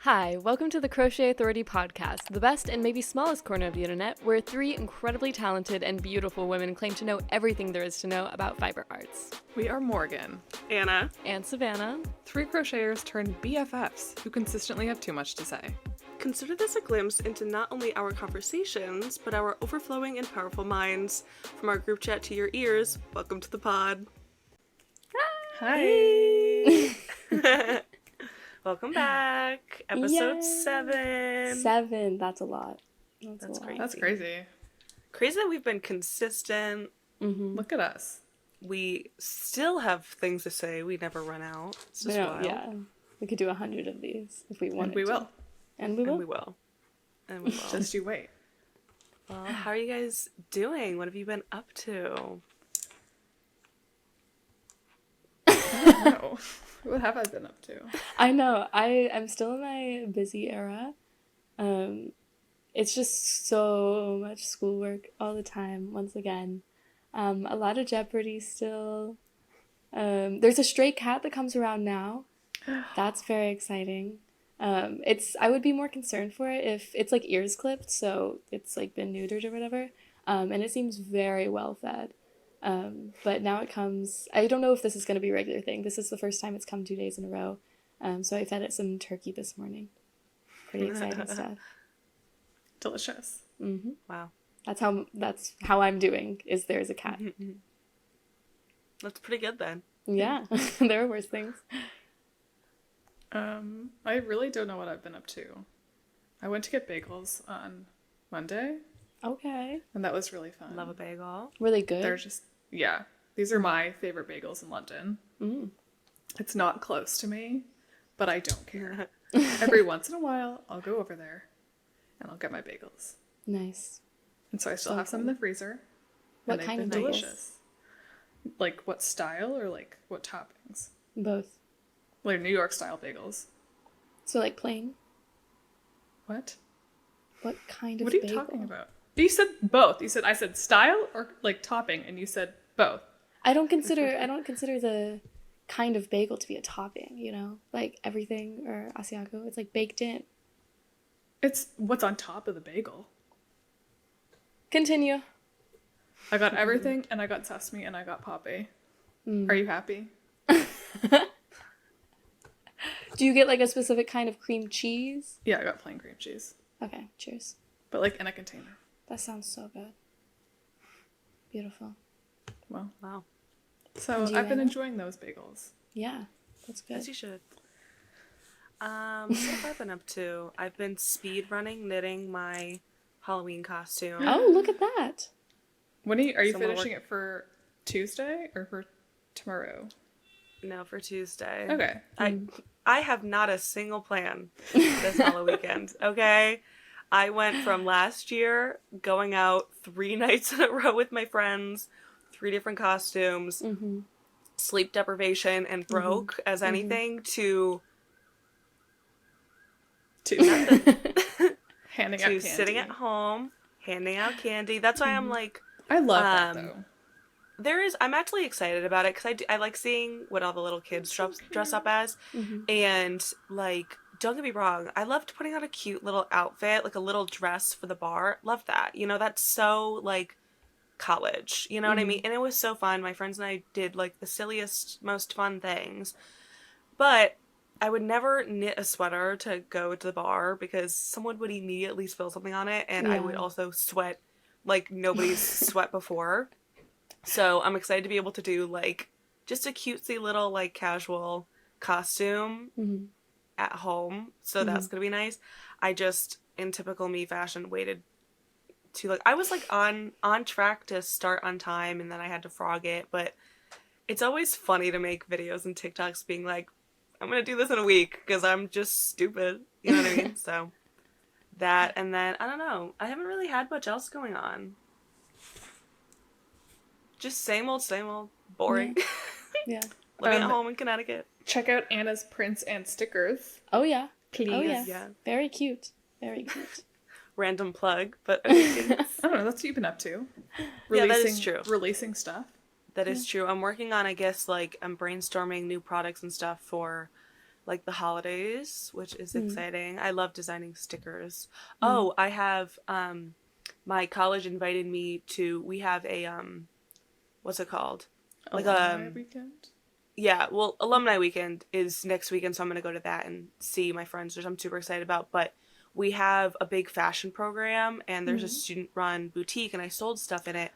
Hi, welcome to the Crochet Authority podcast, the best and maybe smallest corner of the internet, where three incredibly talented and beautiful women claim to know everything there is to know about fiber arts. We are Morgan, Anna, And Savannah. three crocheters turned BFFs who consistently have too much to say. consider this a glimpse into not only our conversations, but our overflowing and powerful minds. From our group chat to your ears, welcome to the pod. Hi! Welcome back. Episode Yay. 7. 7, that's a lot. That's great. That's crazy. Crazy that we've been consistent. Mm-hmm. Look at us. We still have things to say. We never run out. It's just wild. Yeah, we could do 100 of these if we wanted And we to. will. And we will. And we will. And we will. Just you wait. Well, how are you guys doing? What have you been up to? No. What have I been up to? I know. I'm still in my busy era. It's just so much schoolwork all the time, once again. A lot of Jeopardy still. There's a stray cat that comes around now. That's very exciting. I would be more concerned for it if it's like ears clipped, so it's like been neutered or whatever. And it seems very well fed. But now it comes, I don't know if this is going to be a regular thing. This is the first time it's come 2 days in a row. So I fed it some turkey this morning. Pretty exciting stuff. Delicious. Mm-hmm. Wow. That's how I'm doing, is there's a cat. That's pretty good then. Yeah, there are worse things. I really don't know what I've been up to. I went to get bagels on Monday, Okay. and that was really fun. Love a bagel. Were they good? They're just, yeah. These are my favorite bagels in London. Mm. It's not close to me, but I don't care. Every once in a while, I'll go over there, and I'll get my bagels. Nice. And so I still So have some in the freezer. What and they've kind been of bagels? delicious. Like what style or like what toppings? Both. Like New York style bagels. So like plain? What? What kind of What are you bagel? talking about? You said both. I said style or like topping, and you said both. I don't consider the kind of bagel to be a topping, you know? Like everything or Asiago, it's like baked in. It's what's on top of the bagel. Continue. I got everything, and I got sesame, and I got poppy. Are you happy? Do you get like a specific kind of cream cheese? Yeah, I got plain cream cheese, Okay, cheers. but like in a container. That sounds so good. Beautiful. Well, Wow. so And you, I've been Anna? enjoying those bagels. Yeah, that's good. As you should. What have I been up to? I've been speed running, knitting my Halloween costume. Oh, look at that. When are you Someone finishing it for Tuesday or for tomorrow? No, for Tuesday. Okay. I have not a single plan this Halloween weekend, okay? I went from last year going out 3 nights in a row with my friends, 3 different costumes, Mm-hmm. sleep deprivation and broke as anything to Handing out candy. sitting at home, handing out candy. That's why I'm like, I love that though. I'm actually excited about it because I like seeing what all the little kids dress up as. And, like, don't get me wrong, I loved putting on a cute little outfit, like a little dress for the bar. Love that. You know, that's so, like, college. You know what I mean? And it was so fun. My friends and I did, like, the silliest, most fun things. But I would never knit a sweater to go to the bar because someone would immediately spill something on it. And I would also sweat like nobody's sweat before. So I'm excited to be able to do, like, just a cutesy little, like, casual costume at home. So that's going to be nice. I just, in typical me fashion, waited to, like, I was, like, on track to start on time, and then I had to frog it. But it's always funny to make videos and TikToks being like, I'm going to do this in a week because I'm just stupid. You know what I mean? So that, and then, I don't know. I haven't really had much else going on. Just same old, boring. Yeah. Living at home in Connecticut. Check out Anna's prints and stickers. Oh, yeah. Please. Oh, yeah. Yeah. Very cute. Very cute. Random plug, but okay. I don't know, that's what you've been up to. Yeah, that is true. Releasing stuff. That is true. I'm working on, I guess, like, I'm brainstorming new products and stuff for like the holidays, which is exciting. I love designing stickers. Mm. Oh, I have my college invited me to, we have a what's it called? Like Alumni weekend? yeah, well, alumni weekend is next weekend, so I'm going to go to that and see my friends, which I'm super excited about. But we have a big fashion program, and there's a student-run boutique, and I sold stuff in it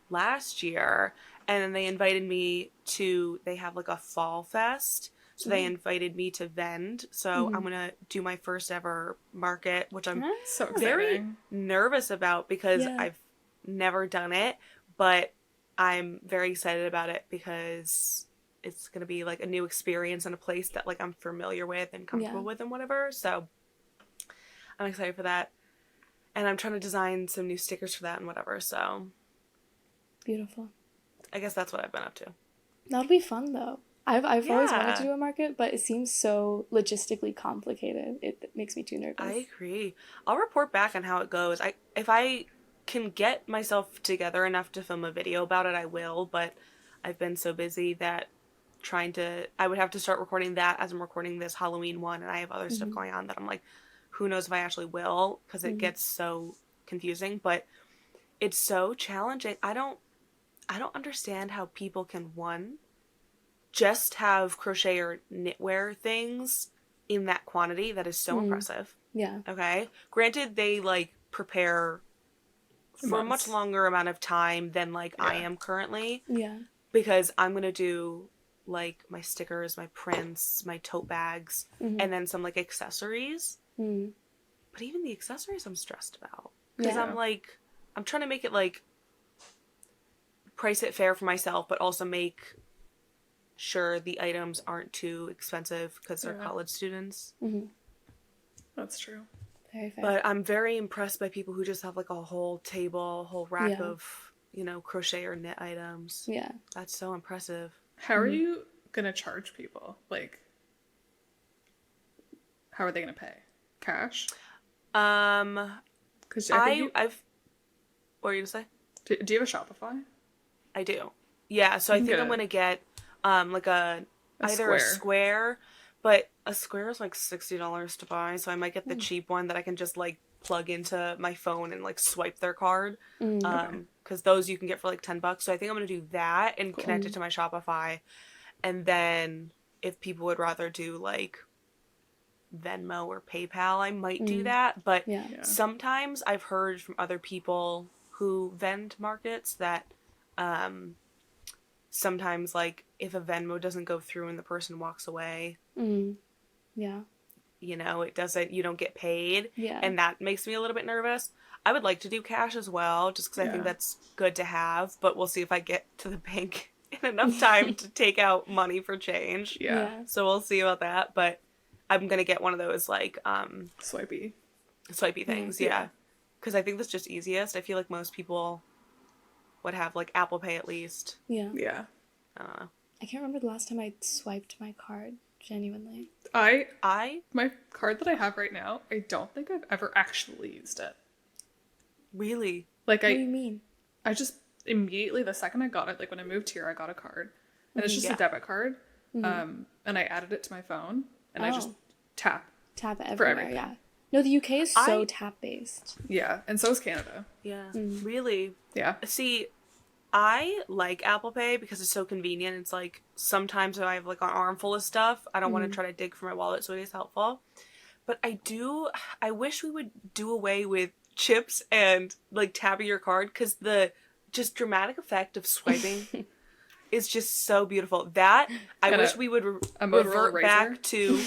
last year. And then they invited me to, they have like a fall fest, so they invited me to vend. So I'm going to do my first ever market, which I'm So very exciting. nervous about because Yeah. I've never done it, but I'm very excited about it because it's going to be like a new experience in a place that like I'm familiar with and comfortable with and whatever. So I'm excited for that. And I'm trying to design some new stickers for that and whatever. So Beautiful. I guess that's what I've been up to. That'll be fun though. I've always wanted to Yeah. do a market, but it seems so logistically complicated. It makes me too nervous. I agree. I'll report back on how it goes. If I can get myself together enough to film a video about it, I will, but I've been so busy that I would have to start recording that as I'm recording this Halloween one, and I have other stuff going on that I'm like, who knows if I actually will, because it gets so confusing, but it's so challenging. I don't understand how people can, one, just have crochet or knitwear things in that quantity. That is so impressive. Yeah. Okay. Granted, they like prepare for a much longer amount of time than like I am currently, Yeah. because I'm going to do like my stickers, my prints, my tote bags, and then some like accessories. Mm. But even the accessories I'm stressed about. Because Yeah. I'm trying to make it like price it fair for myself, but also make sure the items aren't too expensive because they're college students. That's true. Very fair. But I'm very impressed by people who just have like a whole table, a whole rack of, crochet or knit items. Yeah. That's so impressive. How are you gonna charge people? Like, how are they gonna pay? Cash? Because I've what were you gonna say? do you have a Shopify? I do. Yeah, so I think get I'm it. gonna get like either a square, but a square is like $60 to buy, so I might get the cheap one that I can just like plug into my phone and like swipe their card. Because those you can get for like $10. So I think I'm gonna do that and connect it to my Shopify, and then if people would rather do like Venmo or PayPal, I might do that. But sometimes I've heard from other people who vend markets that sometimes like if a Venmo doesn't go through and the person walks away, Yeah. you don't get paid. Yeah. And that makes me a little bit nervous. I would like to do cash as well, just because I think that's good to have, but we'll see if I get to the bank in enough time to take out money for change. Yeah. So we'll see about that, but I'm gonna get one of those like Swipey things, yeah. Because I think that's just easiest. I feel like most people would have like Apple Pay at least. Yeah. Yeah. I can't remember the last time I swiped my card, genuinely. My card that I have right now, I don't think I've ever actually used it. Really? Like, What do you mean? I just immediately, the second I got it, like when I moved here, I got a card. And it's just a debit card. And I added it to my phone. And I just tap. Tap everywhere, everything. yeah. No, the UK is so tap-based. Yeah. And so is Canada. Yeah. Really? Yeah. See, I like Apple Pay because it's so convenient. It's like sometimes if I have like an armful of stuff, I don't want to try to dig for my wallet, so it is helpful. But I wish we would do away with chips and like tapping your card, because the just dramatic effect of swiping is just so beautiful. That I wish we would revert back to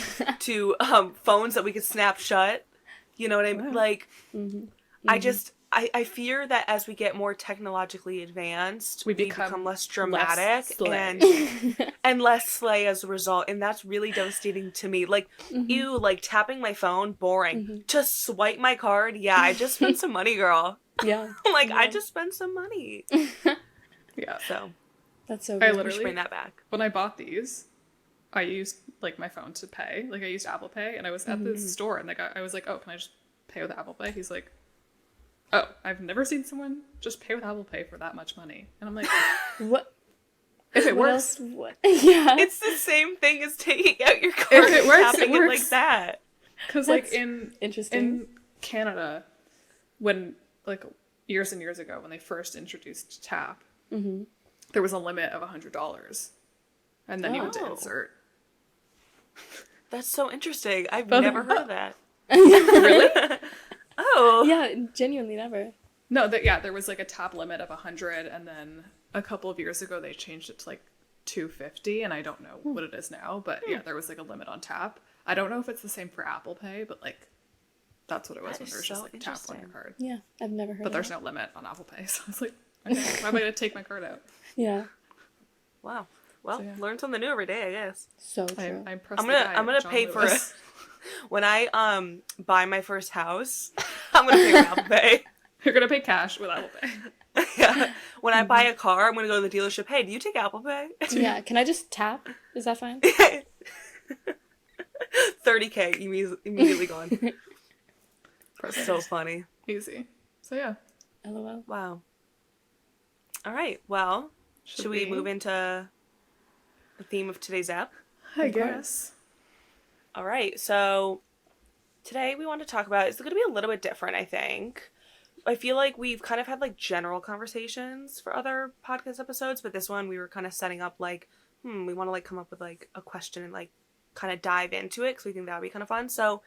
phones that we could snap shut. You know what I mean? Like, I fear that as we get more technologically advanced, we become less dramatic and less slay as a result, and that's really devastating to me. Like, ew, like tapping my phone, boring. Just swipe my card. Yeah, I just spent some money, girl. Yeah. Like, I just spent some money. Yeah. So That's so I good. literally bring that back. When I bought these, I used like my phone to pay. Like I used Apple Pay, and I was at the store, and I was like, "Oh, can I just pay with Apple Pay?" He's like, "Oh, I've never seen someone just pay with Apple Pay for that much money." And I'm like, What? If it What works. else? What? Yeah. It's the same thing as taking out your card If it and works, tapping it it works. like that. Because, like, That's in interesting. Canada, when, like, years and years ago, when they first introduced tap, there was a limit of $100. And then you had to Oh. insert. That's so interesting. I've But- never heard of that. Really? Oh. Yeah, genuinely never. No, there was, like, a tap limit of 100, and then a couple of years ago, they changed it to, like, 250, and I don't know what it is now, but yeah, there was, like, a limit on tap. I don't know if it's the same for Apple Pay, but, like, that's what it was That when is there was so just, like, tap on your card. Yeah, I've never heard But of there's that. no limit on Apple Pay, so I was like, okay, why am I going to take my card out? Yeah, Wow. Well, So, yeah. learn something new every day, I guess. so true. I impressed I'm the gonna guy I'm gonna at John pay for Lewis. it when I buy my first house. I'm gonna pay with Apple Pay. You're going to pay cash with Apple Pay. Yeah. When I buy a car, I'm gonna go to the dealership. Hey, do you take Apple Pay? Yeah, can I just tap? Is that fine? $30K immediately gone. Perfect. So funny. Easy. So yeah. LOL. Wow. All right. Well, should we move into the theme of today's app? I Of course. guess. All right. So today we want to talk about, it's going to be a little bit different, I think. I feel like we've kind of had like general conversations for other podcast episodes, but this one we were kind of setting up like, we want to like come up with like a question and like kind of dive into it because we think that would be kind of fun. So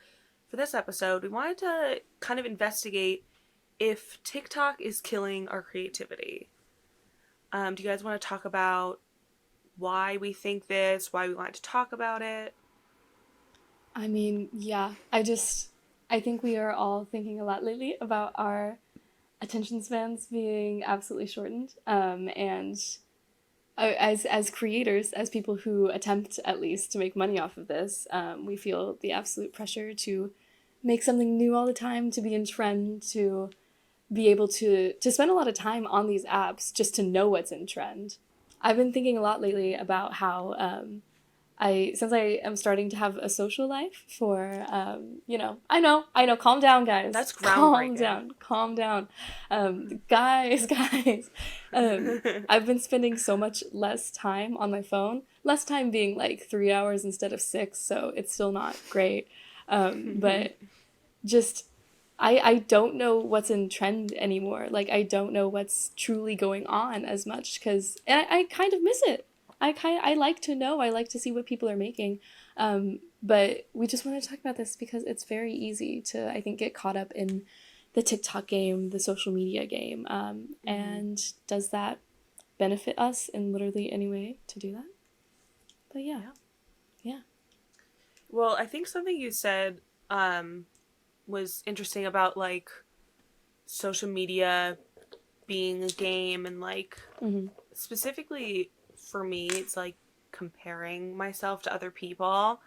for this episode, we wanted to kind of investigate if TikTok is killing our creativity. Do you guys want to talk about why we think this, why we wanted to talk about it? I mean, yeah, I think we are all thinking a lot lately about our attention spans being absolutely shortened. And as creators, as people who attempt at least to make money off of this, we feel the absolute pressure to make something new all the time, to be in trend, to be able to spend a lot of time on these apps just to know what's in trend. I've been thinking a lot lately about how since I am starting to have a social life for, I know, calm down, guys. That's groundbreaking. groundbreaking. Calm down. Guys. I've been spending so much less time on my phone, less time being like 3 hours instead of 6, so it's still not great. But just, I don't know what's in trend anymore. Like, I don't know what's truly going on as much, and I kind of miss it. I like to know, I like to see what people are making. But we just want to talk about this because it's very easy to, I think, get caught up in the TikTok game, the social media game. And does that benefit us in literally any way to do that? But yeah. Well, I think something you said was interesting about like social media being a game and like specifically for me, it's like comparing myself to other people.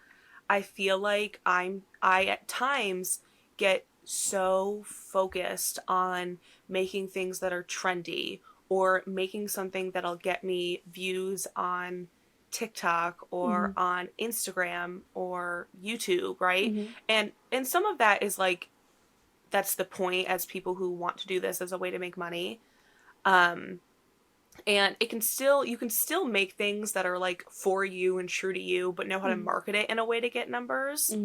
I feel like I at times get so focused on making things that are trendy or making something that'll get me views on TikTok or on Instagram or YouTube, right? And some of that is like, that's the point as people who want to do this as a way to make money. And you can still make things that are like for you and true to you, but know how to market it in a way to get numbers.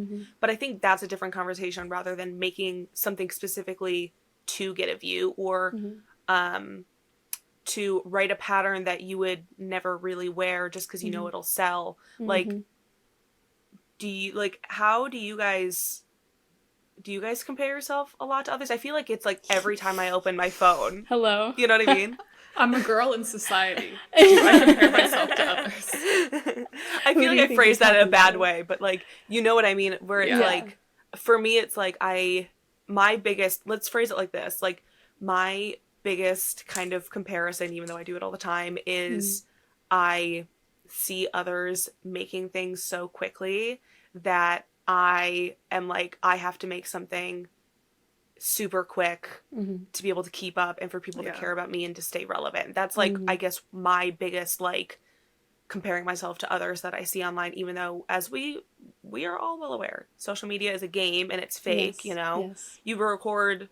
But I think that's a different conversation rather than making something specifically to get a view or to write a pattern that you would never really wear just because you know it'll sell. Like, how do you guys compare yourself a lot to others? I feel like it's like every time I open my phone. Hello. You know what I mean? I'm a girl in society. Do I compare myself to others? I feel like I phrased that in a bad way, but like, you know what I mean? Where it's like, for me, it's like let's phrase it like this. Like, my biggest kind of comparison, even though I do it all the time, is I see others making things so quickly that I am like, I have to make something super quick to be able to keep up and for people to care about me and to stay relevant. That's like, I guess my biggest like comparing myself to others that I see online, even though as we are all well aware, social media is a game and it's fake, you know? Yes. You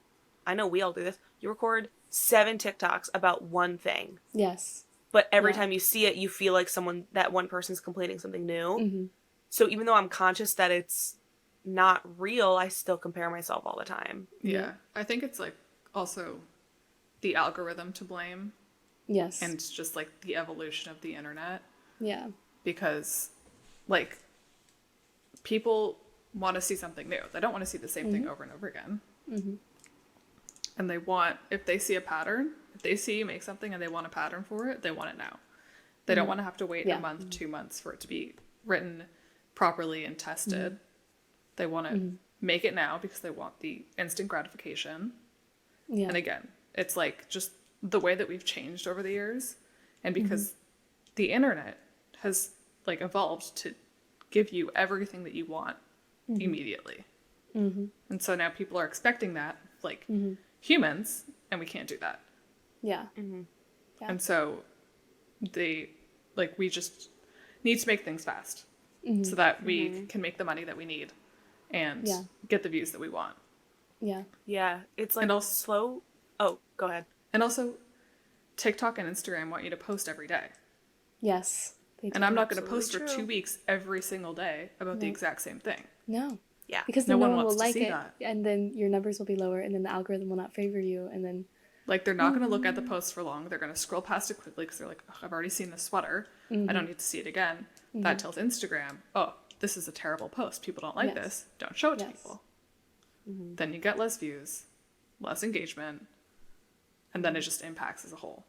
I know we all do this, you record 7 TikToks about one thing. Yes. but every Yeah. time you see it, you feel like that one person's completing something new. Mm-hmm. So even though I'm conscious that it's not real, I still compare myself all the time. Yeah. I think it's like also the algorithm to blame Yes. and just like the evolution of the internet, Yeah. because like people want to see something new. They don't want to see the same thing over and over again. Mm-hmm. And they want, if they see a pattern, if they see you make something and they want a pattern for it, they want it now. They don't want to have to wait Yeah. a month, 2 months for it to be written properly and tested. They want to make it now because they want the instant gratification. Yeah. And again, it's like just the way that we've changed over the years, and because the internet has like evolved to give you everything that you want immediately. And so now people are expecting that, like humans, and we can't do that. Yeah. Yeah. And so we just need to make things fast so that we can make the money that we need and Yeah. get the views that we want. Yeah. Yeah, it's like And also- slow. Oh, go ahead. And also, TikTok and Instagram want you to post every day. Yes. They do. And I'm not going to post Absolutely for true. 2 weeks every single day about the exact same thing. No. Yeah. Because No then no one one will wants to like see it, that. and then your numbers will be lower, and then the algorithm will not favor you, and then Like, they're not going to look at the post for long. They're going to scroll past it quickly because they're like, oh, I've already seen this sweater. I don't need to see it again. That tells Instagram, oh, this is a terrible post. People don't like Yes. this. Don't show it to Yes. people. Then you get less views, less engagement, and then it just impacts as a whole.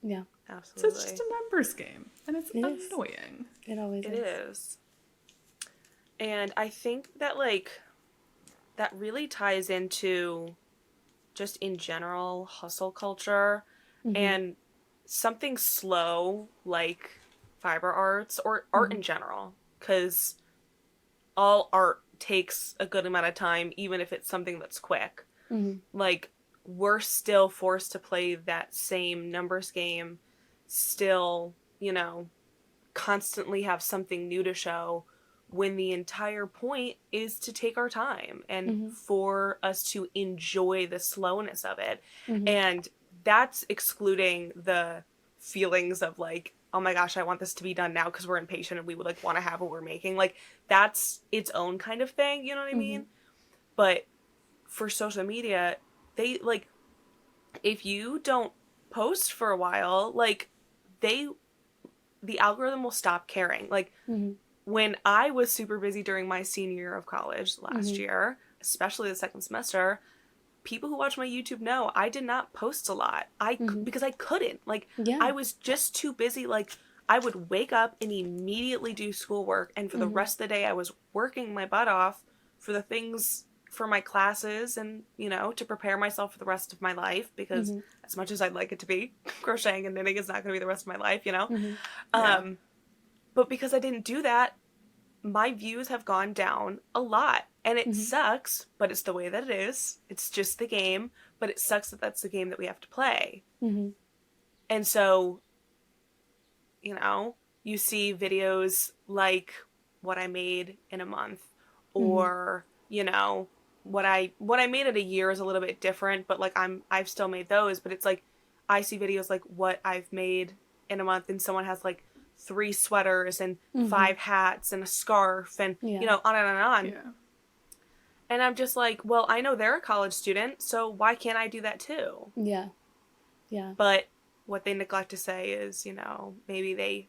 yeah, So Absolutely. it's just a numbers game, and it's It is. annoying. it always It is. is. And I think that, like, that really ties into just in general hustle culture and something slow like fiber arts or art in general, because all art takes a good amount of time, even if it's something that's quick. Like, we're still forced to play that same numbers game, still, you know, constantly have something new to show, when the entire point is to take our time and for us to enjoy the slowness of it. And that's excluding the feelings of like, oh my gosh, I want this to be done now because we're impatient and we would like want to have what we're making. Like, that's its own kind of thing, you know what I mean? But for social media, they like, if you don't post for a while, like, the algorithm will stop caring. Like, when I was super busy during my senior year of college last year, especially the second semester, people who watch my YouTube know I did not post a lot. Because I couldn't. Like, Yeah. I was just too busy. Like, I would wake up and immediately do schoolwork, and for the rest of the day I was working my butt off for the things for my classes and, you know, to prepare myself for the rest of my life, because as much as I'd like it to be, crocheting and knitting is not going to be the rest of my life, you know? But because I didn't do that, my views have gone down a lot. And it sucks, but it's the way that it is. It's just the game, but it sucks that that's the game that we have to play. And so, you know, you see videos like what I made in a month, or, you know, what I made in a year is a little bit different, but like I've still made those, but it's like I see videos like what I've made in a month, and someone has like 3 sweaters and 5 hats and a scarf and, you know, on and on and on. Yeah. And I'm just like, well, I know they're a college student, so why can't I do that too? Yeah. Yeah. But what they neglect to say is, you know, maybe they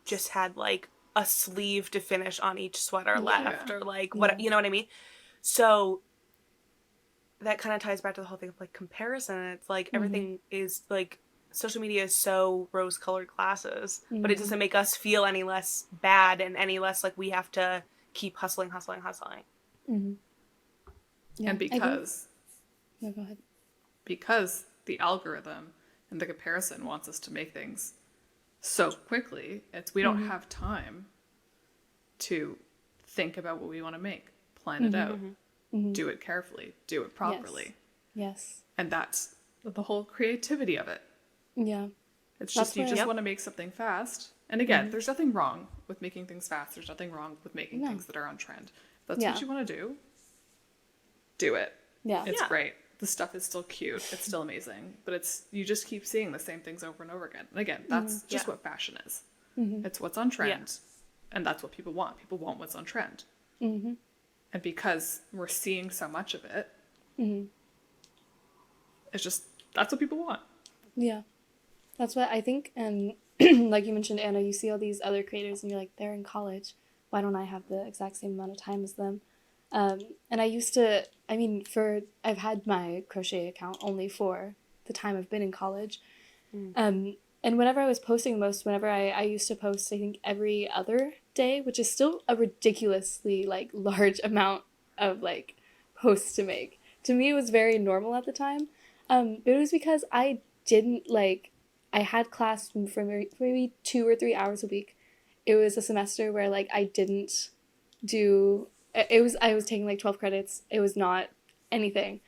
just had like a sleeve to finish on each sweater left, or like what, you know what I mean? So that kind of ties back to the whole thing of like comparison. It's like everything is like, social media is so rose-colored glasses, but it doesn't make us feel any less bad and any less like we have to keep hustling. Yeah, And because No, go ahead. because the algorithm and the comparison wants us to make things so quickly, we don't have time to think about what we want to make, plan it out, do it carefully, do it properly. Yes. And that's the whole creativity of it. Yeah. It's That's just, you why- just want to make something fast. And again, there's nothing wrong with making things fast. There's nothing wrong with making things that are on trend. If that's what you want to do it. Yeah. It's Yeah. great. the stuff is still cute, it's still amazing, but it's, you just keep seeing the same things over and over again. And again, that's just what fashion is. It's what's on trend, and that's what people want. People want what's on trend. And because we're seeing so much of it, it's just, that's what people want. Yeah. That's what I think. And like you mentioned, Anna, you see all these other creators and you're like, they're in college. Why don't I have the exact same amount of time as them? And I used to, I've had my crochet account only for the time I've been in college. And whenever I was posting whenever I used to post, I think every other day, which is still a ridiculously like large amount of like posts to make. To me, it was very normal at the time. But it was because I didn't like, I had class for maybe 2 or 3 hours a week. It was a semester where like I didn't do, I was taking like 12 credits. It was not anything.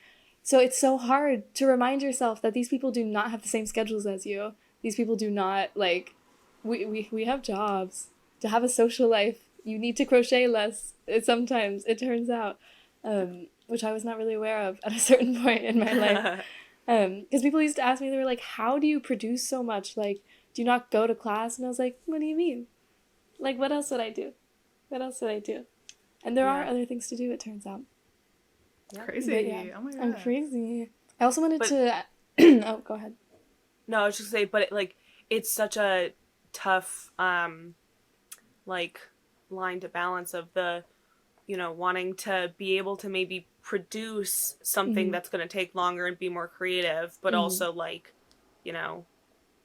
So it's so hard to remind yourself that these people do not have the same schedules as you. These people do not, like, we have jobs. To have a social life, you need to crochet less, sometimes, it turns out, which I was not really aware of at a certain point in my life. Because people used to ask me, they were like, how do you produce so much? Like, do you not go to class? And I was like, what do you mean? Like, what else would I do? What else would I do? And there are other things to do, it turns out. Crazy. Yeah, oh my God. I'm crazy. I also wanted to... oh, go ahead. No, I was just saying, but it's such a tough, like, line to balance of the, wanting to be able to maybe produce something that's going to take longer and be more creative, but also, like,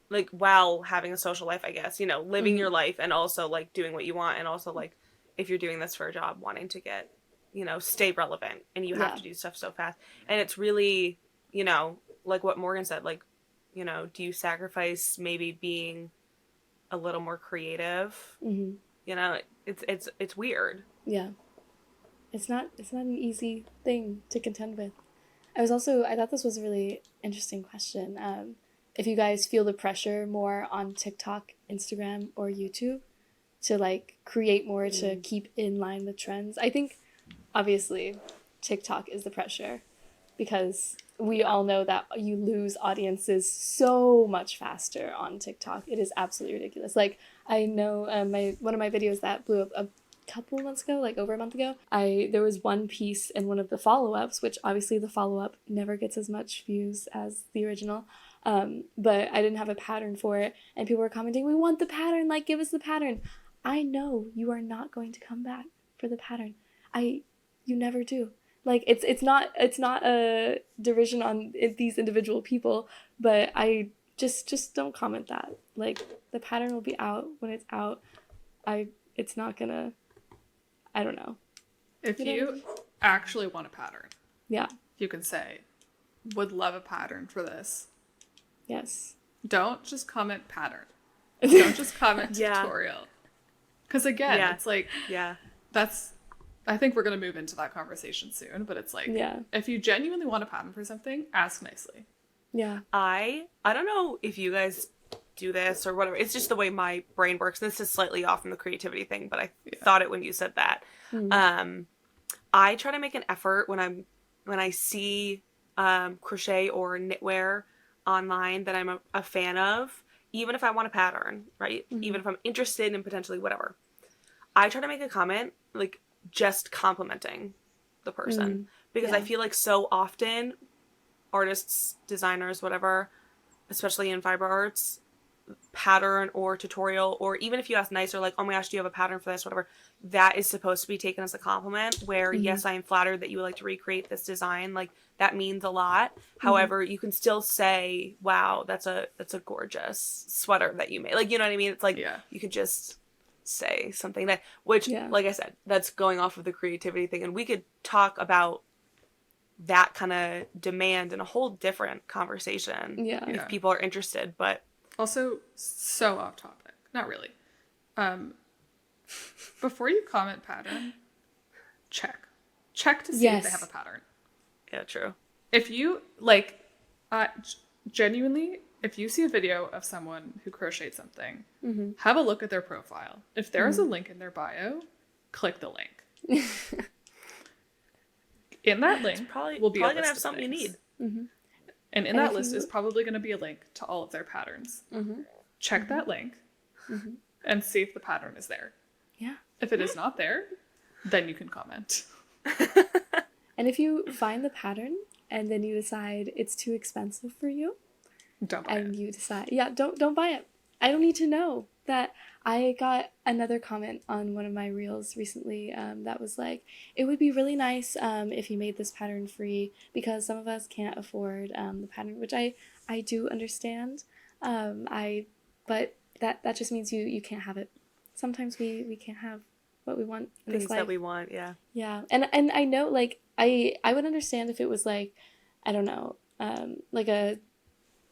like, while having a social life, I guess, living your life and also, like, doing what you want, and also, like, if you're doing this for a job, wanting to get, stay relevant, and you have to do stuff so fast. And it's really, like what Morgan said, like, do you sacrifice maybe being a little more creative? It's weird. Yeah. It's not an easy thing to contend with. I thought this was a really interesting question. If you guys feel the pressure more on TikTok, Instagram, or YouTube to like create more to keep in line with trends. I think obviously TikTok is the pressure because we all know that you lose audiences so much faster on TikTok. It is absolutely ridiculous. Like, I know one of my videos that blew up a couple months ago, like over a month ago, there was one piece in one of the follow-ups, which obviously the follow-up never gets as much views as the original, but I didn't have a pattern for it, and people were commenting, we want the pattern, like, give us the pattern. I know you are not going to come back for the pattern. You never do. Like, it's not a derision on these individual people, but I just don't comment that. Like, the pattern will be out when it's out. It's not gonna, I don't know. If you actually want a pattern, yeah, you can say, would love a pattern for this. Yes. Don't just comment pattern. Don't just comment tutorial. Because again, it's like, I think we're going to move into that conversation soon, but it's like, if you genuinely want a pattern for something, ask nicely. Yeah. I don't know if you guys do this or whatever. It's just the way my brain works. This is slightly off from the creativity thing, but I thought it when you said that. I try to make an effort when I see crochet or knitwear online that I'm a fan of, even if I want a pattern, right? Even if I'm interested in potentially whatever. I try to make a comment, like, just complimenting the person. Because I feel like so often artists, designers, whatever, especially in fiber arts, pattern or tutorial, or even if you ask nicer, like, oh my gosh, do you have a pattern for this, whatever, that is supposed to be taken as a compliment, where yes, I am flattered that you would like to recreate this design, like, that means a lot. However, you can still say, wow, that's a gorgeous sweater that you made, like, you know what I mean? It's like, you could just say something that, which, like I said, that's going off of the creativity thing, and we could talk about that kind of demand in a whole different conversation if people are interested. But also, so off topic, not really, before you comment pattern, check to see if they have a pattern. Yeah, true. If you like, genuinely, if you see a video of someone who crocheted something, have a look at their profile. If there is a link in their bio, click the link. In that link, probably will be gonna have something you need. Mm-hmm. And in And that if list you- is probably going to be a link to all of their patterns. Mm-hmm. Check that link Mm-hmm. and see if the pattern is there. Yeah. If it is not there, then you can comment. And if you find the pattern and then you decide it's too expensive for you, Don't buy and it. you decide, yeah, don't buy it. I don't need to know that. I got another comment on one of my reels recently that was like, it would be really nice if you made this pattern free because some of us can't afford the pattern, which I do understand. But that just means you can't have it. Sometimes we can't have what we want in Things this life. that we want, yeah. Yeah, and I know, like, I would understand if it was like, I don't know, like a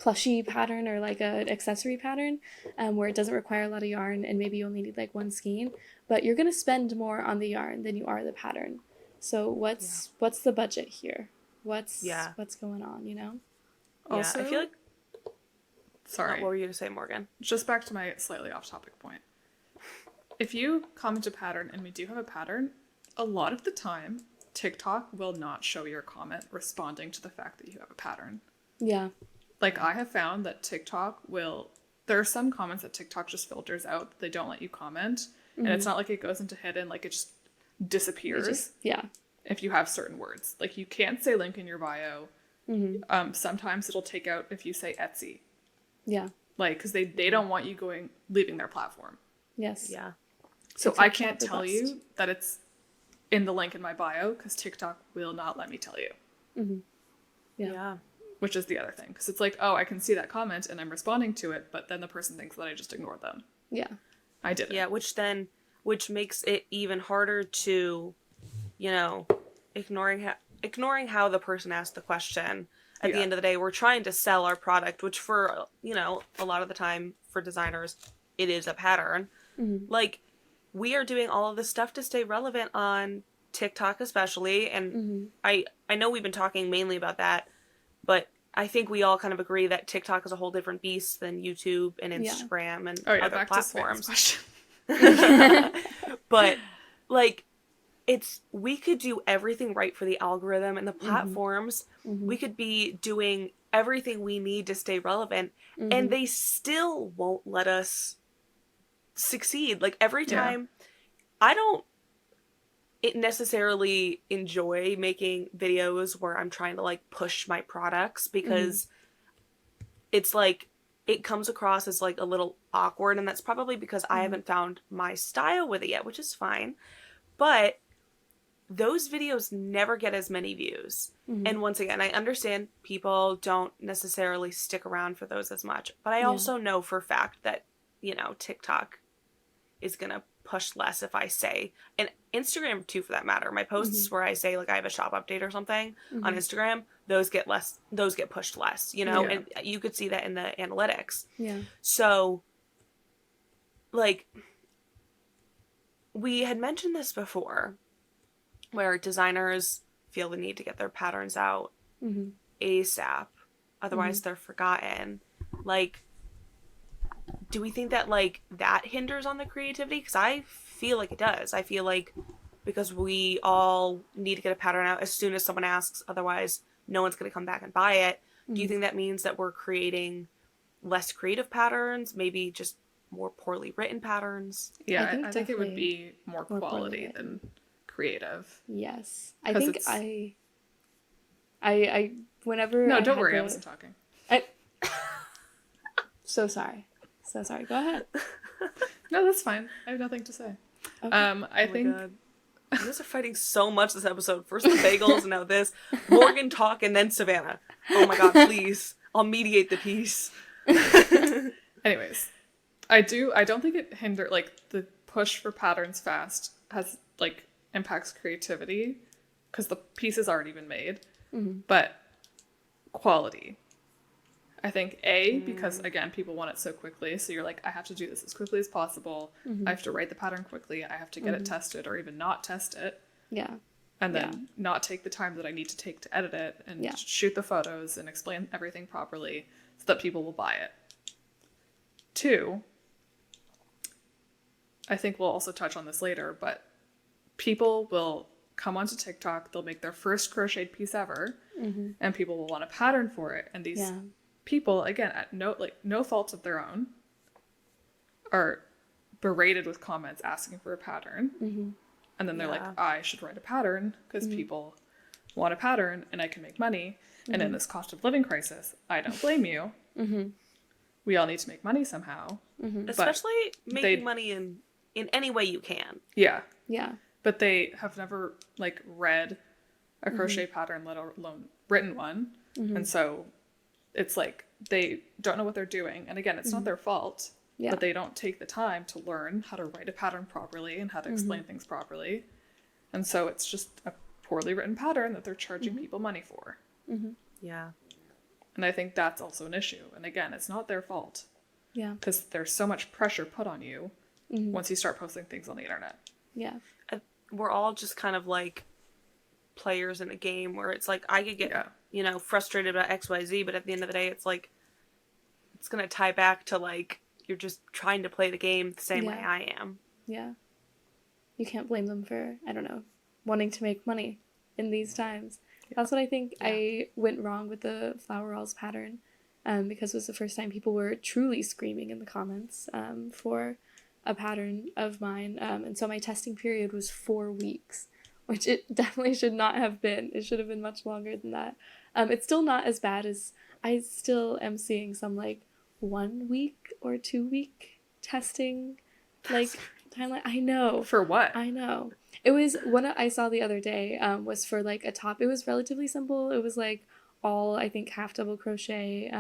plushie pattern or like an accessory pattern, where it doesn't require a lot of yarn and maybe you only need like one skein, but you're gonna spend more on the yarn than you are the pattern. So what's the budget here? What's going on? You know? Also, I feel like. sorry. What were you to say, Morgan? Just back to my slightly off-topic point. If you comment a pattern and we do have a pattern, a lot of the time, TikTok will not show your comment responding to the fact that you have a pattern. Yeah. Like, I have found that TikTok will... There are some comments that TikTok just filters out. They don't let you comment. And it's not like it goes into hidden, like it just disappears. If you have certain words. Like, you can't say link in your bio. Sometimes it'll take out if you say Etsy. Yeah. Like, because they don't want you leaving their platform. Yes. Yeah. So TikTok I can't the tell best. you that it's in the link in my bio because TikTok will not let me tell you. Yeah. Which is the other thing. Because it's like, oh, I can see that comment and I'm responding to it, but then the person thinks that I just ignored them. Yeah. I didn't. Yeah, which makes it even harder to, you know, ignoring how the person asked the question. At the end of the day, we're trying to sell our product, which for, you know, a lot of the time for designers, it is a pattern. Like, we are doing all of this stuff to stay relevant on TikTok especially, and I know we've been talking mainly about that, but I think we all kind of agree that TikTok is a whole different beast than YouTube and Instagram and other back platforms. To question. But, like, we could do everything right for the algorithm and the platforms. We could be doing everything we need to stay relevant, and they still won't let us succeed. Like, every time, I don't necessarily enjoy making videos where I'm trying to, like, push my products because it's like, it comes across as, like, a little awkward, and that's probably because I haven't found my style with it yet, which is fine. But those videos never get as many views. And once again, I understand people don't necessarily stick around for those as much, but I also know for a fact that, you know, TikTok is going to push less if I say, and Instagram too, for that matter. My posts where I say, like, I have a shop update or something on Instagram, those get pushed less, you know, and you could see that in the analytics. Yeah. So, like, we had mentioned this before, where designers feel the need to get their patterns out ASAP, otherwise they're forgotten. Like, do we think that, like, that hinders on the creativity? Because I feel like it does. I feel like because we all need to get a pattern out as soon as someone asks, otherwise no one's going to come back and buy it. Do you think that means that we're creating less creative patterns, maybe just more poorly written patterns? Yeah, I think it would be more quality than creative. Yes. I think I whenever No, I don't had worry, I wasn't talking. So sorry. Go ahead. No, that's fine. I have nothing to say. Okay. I think God. You guys are fighting so much this episode. First the bagels, and now this. Morgan talk, and then Savannah. Oh my god, please. I'll mediate the peace. anyways, I don't think it like the push for patterns fast has like impacts creativity because the piece has already been made. But quality. I think because again, people want it so quickly. So you're like, I have to do this as quickly as possible. I have to write the pattern quickly. I have to get it tested or even not test it. Yeah. And then not take the time that I need to take to edit it and shoot the photos and explain everything properly so that people will buy it. 2, I think we'll also touch on this later, but people will come onto TikTok, they'll make their first crocheted piece ever, and people will want a pattern for it. And these people, again, at no fault of their own, are berated with comments asking for a pattern. And then they're like, I should write a pattern because people want a pattern and I can make money. And in this cost of living crisis, I don't blame you. We all need to make money somehow. Especially making money in any way you can. Yeah. Yeah. But they have never like read a crochet pattern, let alone written one. And so it's like they don't know what they're doing. And again, it's not their fault, but they don't take the time to learn how to write a pattern properly and how to explain things properly. And so it's just a poorly written pattern that they're charging people money for. Yeah. And I think that's also an issue. And again, it's not their fault. Yeah. Because there's so much pressure put on you once you start posting things on the internet. Yeah. We're all just kind of like players in a game where it's like I could get, frustrated about XYZ, but at the end of the day, it's like it's going to tie back to like you're just trying to play the game the same way I am. Yeah. You can't blame them for, I don't know, wanting to make money in these times. That's what I think I went wrong with the Flower Rolls pattern, because it was the first time people were truly screaming in the comments for a pattern of mine. And so my testing period was 4 weeks, which it definitely should not have been. It should have been much longer than that. It's still not as bad as I still am seeing some like 1 week or 2 week testing like timeline. I know. For what? I know. It was one I saw the other day was for like a top. It was relatively simple. It was like all I think half double crochet,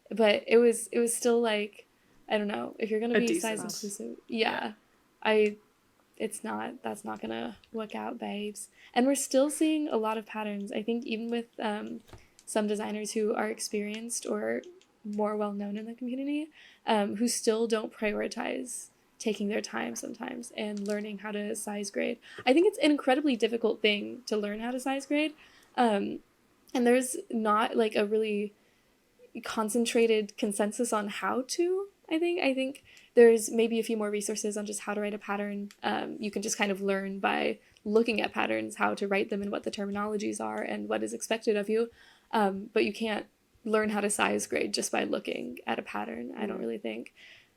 but it was still like I don't know if you're gonna be size inclusive. That's not gonna work out, babes. And we're still seeing a lot of patterns. I think even with some designers who are experienced or more well known in the community, who still don't prioritize taking their time sometimes and learning how to size grade. I think it's an incredibly difficult thing to learn how to size grade. And there's not like a really concentrated consensus on how to, I think there's maybe a few more resources on just how to write a pattern. You can just kind of learn by looking at patterns, how to write them and what the terminologies are and what is expected of you. But you can't learn how to size grade just by looking at a pattern, I don't really think.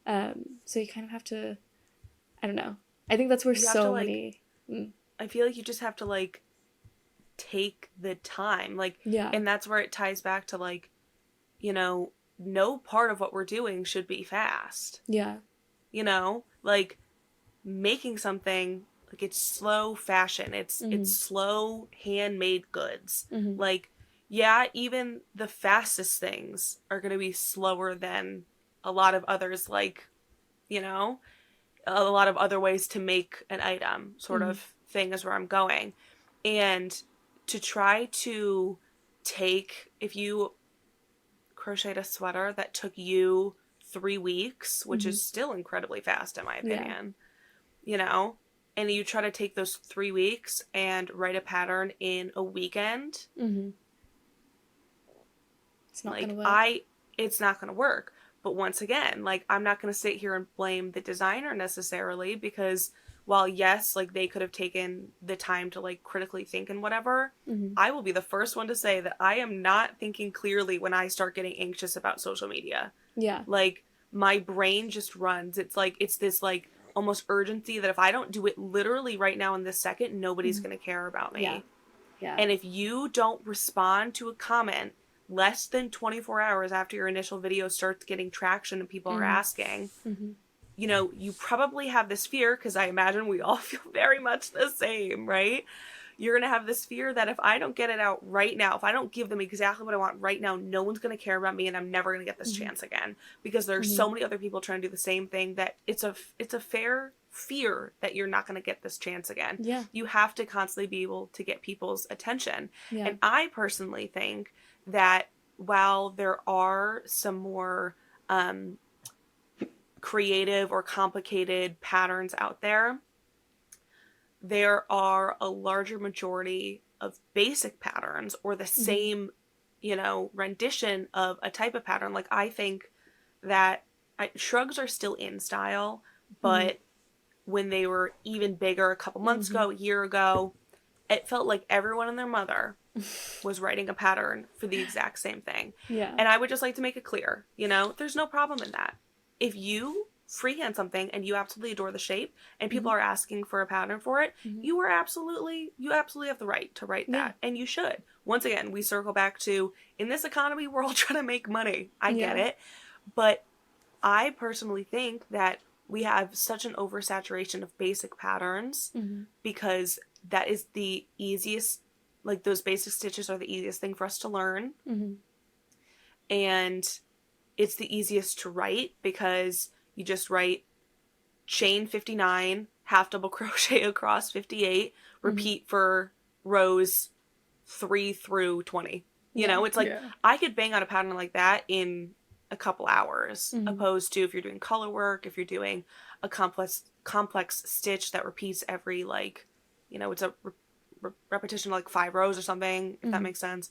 So you kind of have to, I don't know. I think that's where so many... I feel like you just have to, like, take the time. Like, and that's where it ties back to, like, no part of what we're doing should be fast. Yeah. Like, making something, like, it's slow fashion. It's slow handmade goods. Like, even the fastest things are going to be slower than a lot of others, like, a lot of other ways to make an item sort of thing is where I'm going. And to try to if you crocheted a sweater that took you 3 weeks, which is still incredibly fast in my opinion, and you try to take those 3 weeks and write a pattern in a weekend, it's not gonna work. It's not going to work. But once again, like, I'm not going to sit here and blame the designer necessarily, because while, yes, like, they could have taken the time to, like, critically think and whatever, I will be the first one to say that I am not thinking clearly when I start getting anxious about social media. Yeah. Like, my brain just runs. It's like, it's this, like, almost urgency that if I don't do it literally right now in this second, nobody's going to care about me. Yeah. And if you don't respond to a comment less than 24 hours after your initial video starts getting traction and people are asking, you probably have this fear, because I imagine we all feel very much the same, right? You're going to have this fear that if I don't get it out right now, if I don't give them exactly what I want right now, no one's going to care about me and I'm never going to get this chance again, because there's so many other people trying to do the same thing, that it's a fair fear that you're not going to get this chance again. Yeah. You have to constantly be able to get people's attention. Yeah. And I personally think that while there are some more creative or complicated patterns out there, there are a larger majority of basic patterns or the same, rendition of a type of pattern. Like, I think that shrugs are still in style, but when they were even bigger a couple months ago, a year ago, it felt like everyone and their mother was writing a pattern for the exact same thing. Yeah. And I would just like to make it clear, there's no problem in that. If you freehand something and you absolutely adore the shape and people are asking for a pattern for it, you absolutely have the right to write that. And you should. Once again, we circle back to, in this economy, we're all trying to make money. I get it. But I personally think that we have such an oversaturation of basic patterns because that is the easiest, like those basic stitches are the easiest thing for us to learn. And it's the easiest to write because you just write chain 59, half double crochet across 58, repeat for rows 3 through 20. You know, it's like I could bang out a pattern like that in a couple hours, opposed to if you're doing color work, if you're doing a complex stitch that repeats every, like, it's a repetition of like 5 rows or something, if that makes sense.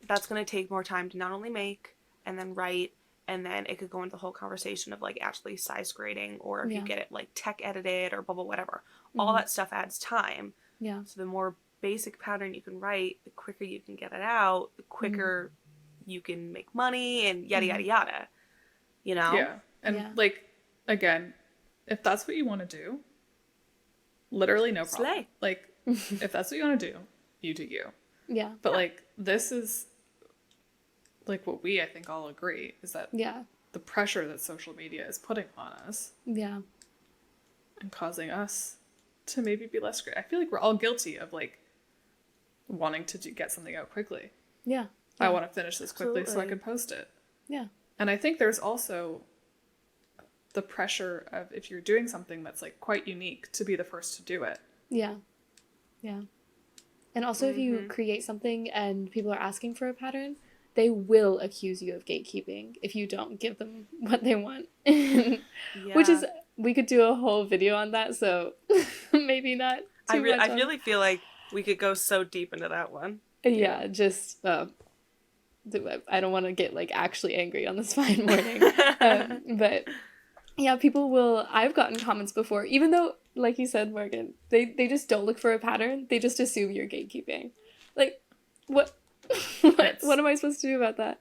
That's going to take more time to not only make and then write, and then it could go into the whole conversation of like actually size grading, or if you get it like tech edited or blah, blah, whatever. All that stuff adds time. Yeah. So the more basic pattern you can write, the quicker you can get it out, the quicker you can make money, and yada, yada, yada. Yeah. And like, again, if that's what you want to do, literally no problem. Slay. Like, if that's what you want to do, you do you. Yeah. But like, this is like what I think all agree is that the pressure that social media is putting on us and causing us to maybe be less great. I feel like we're all guilty of like wanting to get something out quickly. Yeah. I want to finish this quickly so I can post it. Yeah. And I think there's also the pressure of, if you're doing something that's like quite unique, to be the first to do it. Yeah. Yeah. And also if you create something and people are asking for a pattern, they will accuse you of gatekeeping if you don't give them what they want. Which is, we could do a whole video on that, so maybe not too much. I really feel like we could go so deep into that one. Yeah, just I don't want to get like actually angry on this fine morning. But yeah, people will, I've gotten comments before, even though, like you said, Morgan, they just don't look for a pattern, they just assume you're gatekeeping. Like, what what am I supposed to do about that?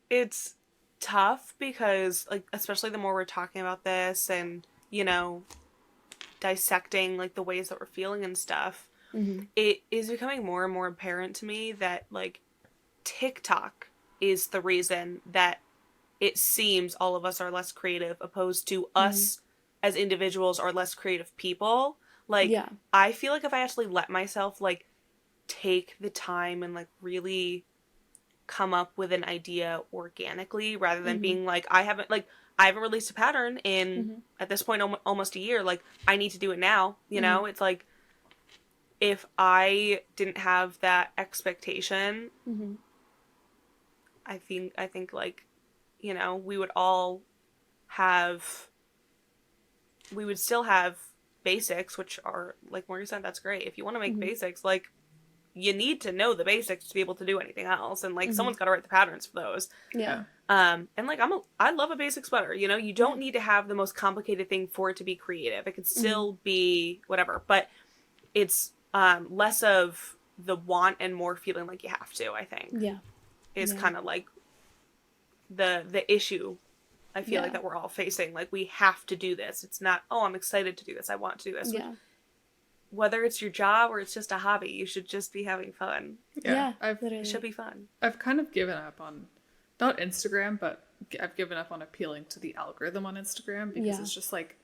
It's tough because, like, especially the more we're talking about this and, dissecting like the ways that we're feeling and stuff, it is becoming more and more apparent to me that like TikTok is the reason that it seems all of us are less creative, opposed to us as individuals are less creative people. Like, I feel like if I actually let myself like take the time and like really come up with an idea organically, rather than being like, I haven't released a pattern in at this point almost a year, like I need to do it now, it's like, if I didn't have that expectation, I think like, we would still have basics, which are, like Morgan said, that's great. If you want to make basics, like, you need to know the basics to be able to do anything else. And like, someone's got to write the patterns for those. Yeah. And like, I love a basic sweater, you don't need to have the most complicated thing for it to be creative. It could still be whatever, but it's, less of the want and more feeling like you have to, I think. Yeah. Is kind of like the issue I feel like that we're all facing. Like, we have to do this. It's not, oh, I'm excited to do this, I want to do this. Yeah. Whether it's your job or it's just a hobby, you should just be having fun. Yeah, It should be fun. I've kind of given up on, not Instagram, but I've given up on appealing to the algorithm on Instagram, because it's just like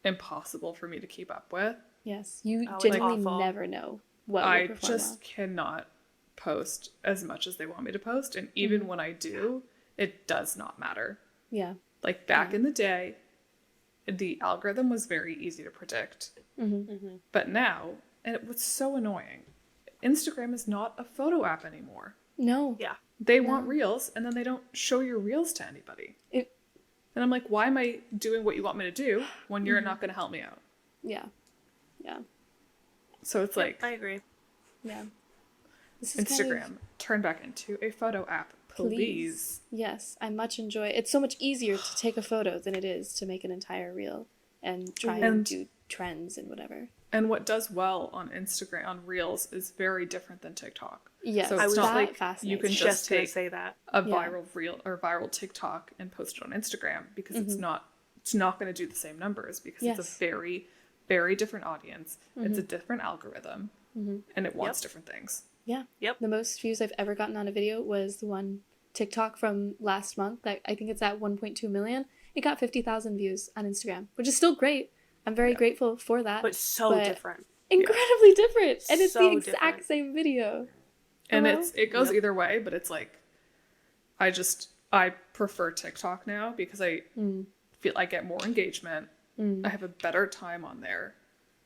impossible for me to keep up with. Yes, you genuinely awful. never know what I will perform just well. cannot post as much as they want me to post, and even when I do, it does not matter. Yeah. Like, back in the day, the algorithm was very easy to predict. But now, and it was so annoying, Instagram is not a photo app anymore. No. Yeah. They want reels, and then they don't show your reels to anybody. And I'm like, why am I doing what you want me to do when you're not going to help me out? Yeah. Yeah. So it's like, I agree. Yeah. This is Instagram, turn back into a photo app, please. Yes, I much enjoy it. It's so much easier to take a photo than it is to make an entire reel and try and do trends and whatever. And what does well on Instagram, on Reels, is very different than TikTok. Yes, So it's not like you can just just gonna take say that. a viral reel or viral TikTok and post it on Instagram, because it's not going to do the same numbers, because it's a very, very different audience. It's a different algorithm, and it wants different things. Yeah. Yep. The most views I've ever gotten on a video was the one TikTok from last month. That I think it's at 1.2 million. It got 50,000 views on Instagram, which is still great. I'm very grateful for that. But so different. Incredibly different. And it's So the exact different. same video. And it goes either way, but it's like, I prefer TikTok now because I feel I get more engagement. I have a better time on there.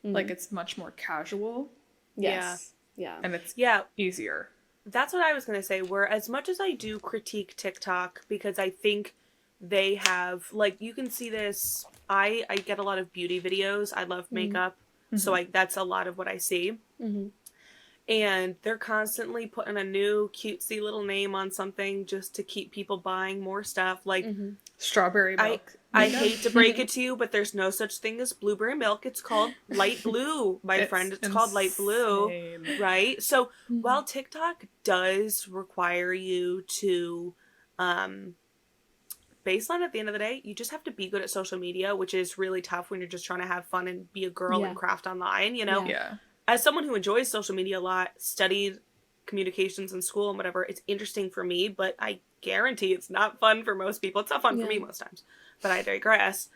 Like, it's much more casual. Yes. Yeah. And it's easier. That's what I was going to say, where as much as I do critique TikTok, because I think they have, like, you can see this, I get a lot of beauty videos. I love makeup. So that's a lot of what I see. And they're constantly putting a new cutesy little name on something just to keep people buying more stuff. Like strawberry milk. I hate to break it to you, but there's no such thing as blueberry milk. It's called light blue, my friend. It's called light blue, right? So while TikTok does require you to baseline, at the end of the day, you just have to be good at social media, which is really tough when you're just trying to have fun and be a girl and craft online, you know? Yeah. As someone who enjoys social media a lot, studied communications in school and whatever, it's interesting for me, but I guarantee it's not fun for most people. It's not fun for me most times, but I digress.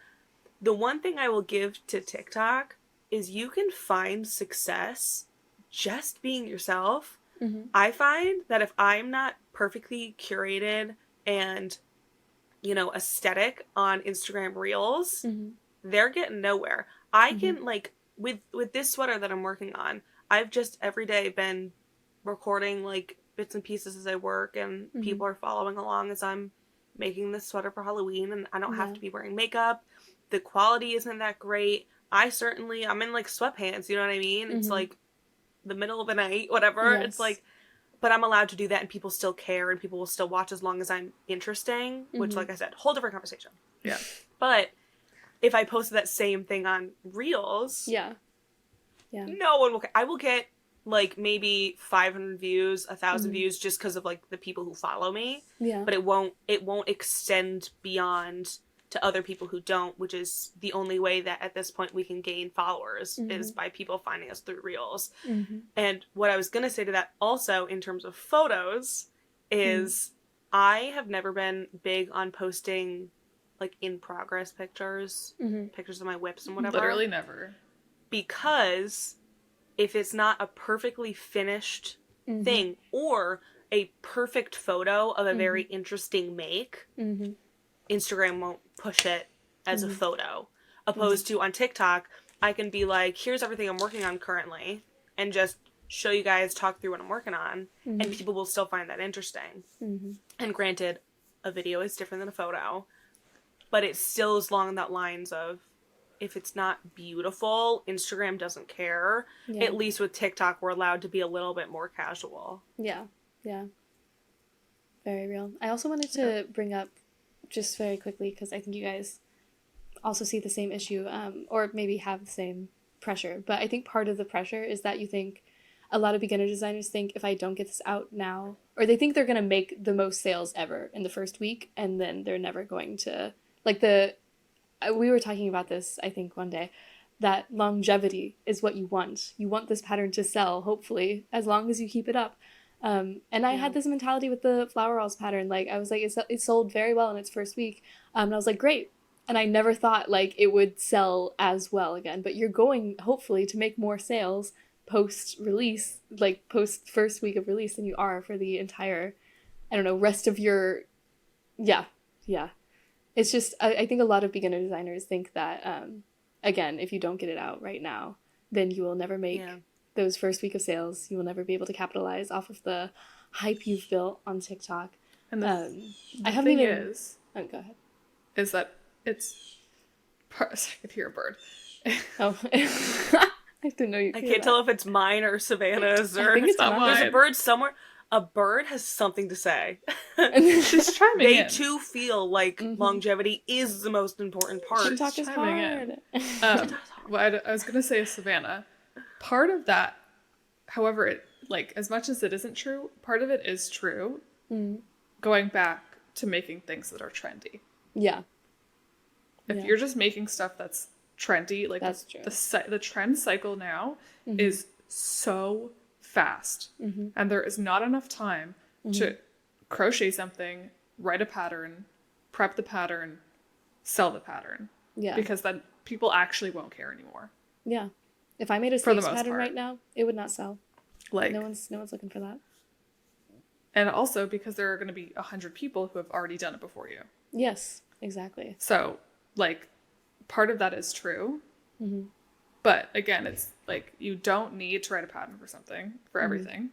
The one thing I will give to TikTok is you can find success just being yourself. I find that if I'm not perfectly curated and, you know, aesthetic on Instagram Reels, they're getting nowhere. I can, like, with this sweater that I'm working on, I've just every day been recording, like, bits and pieces as I work, and people are following along as I'm making this sweater for Halloween, and I don't have to be wearing makeup. The quality isn't that great. I'm in, like, sweatpants, you know what I mean? It's, like, the middle of the night, whatever. It's, like, but I'm allowed to do that, and people still care, and people will still watch as long as I'm interesting, which, like I said, whole different conversation. Yeah. But if I posted that same thing on Reels, no one will care. I will get, like, maybe 500 views, 1,000 views, just because of, like, the people who follow me. Yeah. But it won't extend beyond to other people who don't, which is the only way that at this point we can gain followers is by people finding us through Reels. And what I was going to say to that also in terms of photos is I have never been big on posting, like, in progress pictures, pictures of my whips and whatever. Literally never. Because if it's not a perfectly finished thing or a perfect photo of a very interesting make, Instagram won't push it as a photo. Opposed to on TikTok, I can be like, here's everything I'm working on currently, and just show you guys, talk through what I'm working on, and people will still find that interesting. And granted, a video is different than a photo, but it still is along that lines of, if it's not beautiful, Instagram doesn't care. At least with TikTok, we're allowed to be a little bit more casual. Yeah. Very real. I also wanted to bring up, just very quickly, because I think you guys also see the same issue, or maybe have the same pressure. But I think part of the pressure is that you think, a lot of beginner designers think, if I don't get this out now, or they think they're going to make the most sales ever in the first week, and then they're never going to, like, we were talking about this, I think, one day, that longevity is what you want. You want this pattern to sell, hopefully, as long as you keep it up. And I had this mentality with the flower rolls pattern. Like, I was like, it sold very well in its first week. And I was like, great. And I never thought, like, it would sell as well again. But you're going, hopefully, to make more sales post-release, like, post first week of release than you are for the entire, I don't know, rest of your, yeah. It's just, I think a lot of beginner designers think that, again, if you don't get it out right now, then you will never make those first week of sales. You will never be able to capitalize off of the hype you've built on TikTok. And I the haven't thing even... is, Oh, go ahead. is that it's... I could hear a bird. Oh. I didn't know you could I hear can't that. tell if it's mine or Savannah's or... I think it's There's mine. a bird somewhere. A bird has something to say. She's chiming They in. too feel like longevity is the most important part. TikTok is chiming in. hard. What I was going to say is Savannah. part of that, however, it like as much as it isn't true, part of it is true. Going back to making things that are trendy. Yeah. If you're just making stuff that's trendy, like that's true. The trend cycle now is so fast, and there is not enough time to crochet something, write a pattern, prep the pattern, sell the pattern. Yeah. Because then people actually won't care anymore. Yeah. If I made a sleeves pattern right now, it would not sell. Like no one's looking for that. And also because there are going to be 100 people who have already done it before you. Yes, exactly. So, like, part of that is true. But again, it's like you don't need to write a pattern for something, for everything.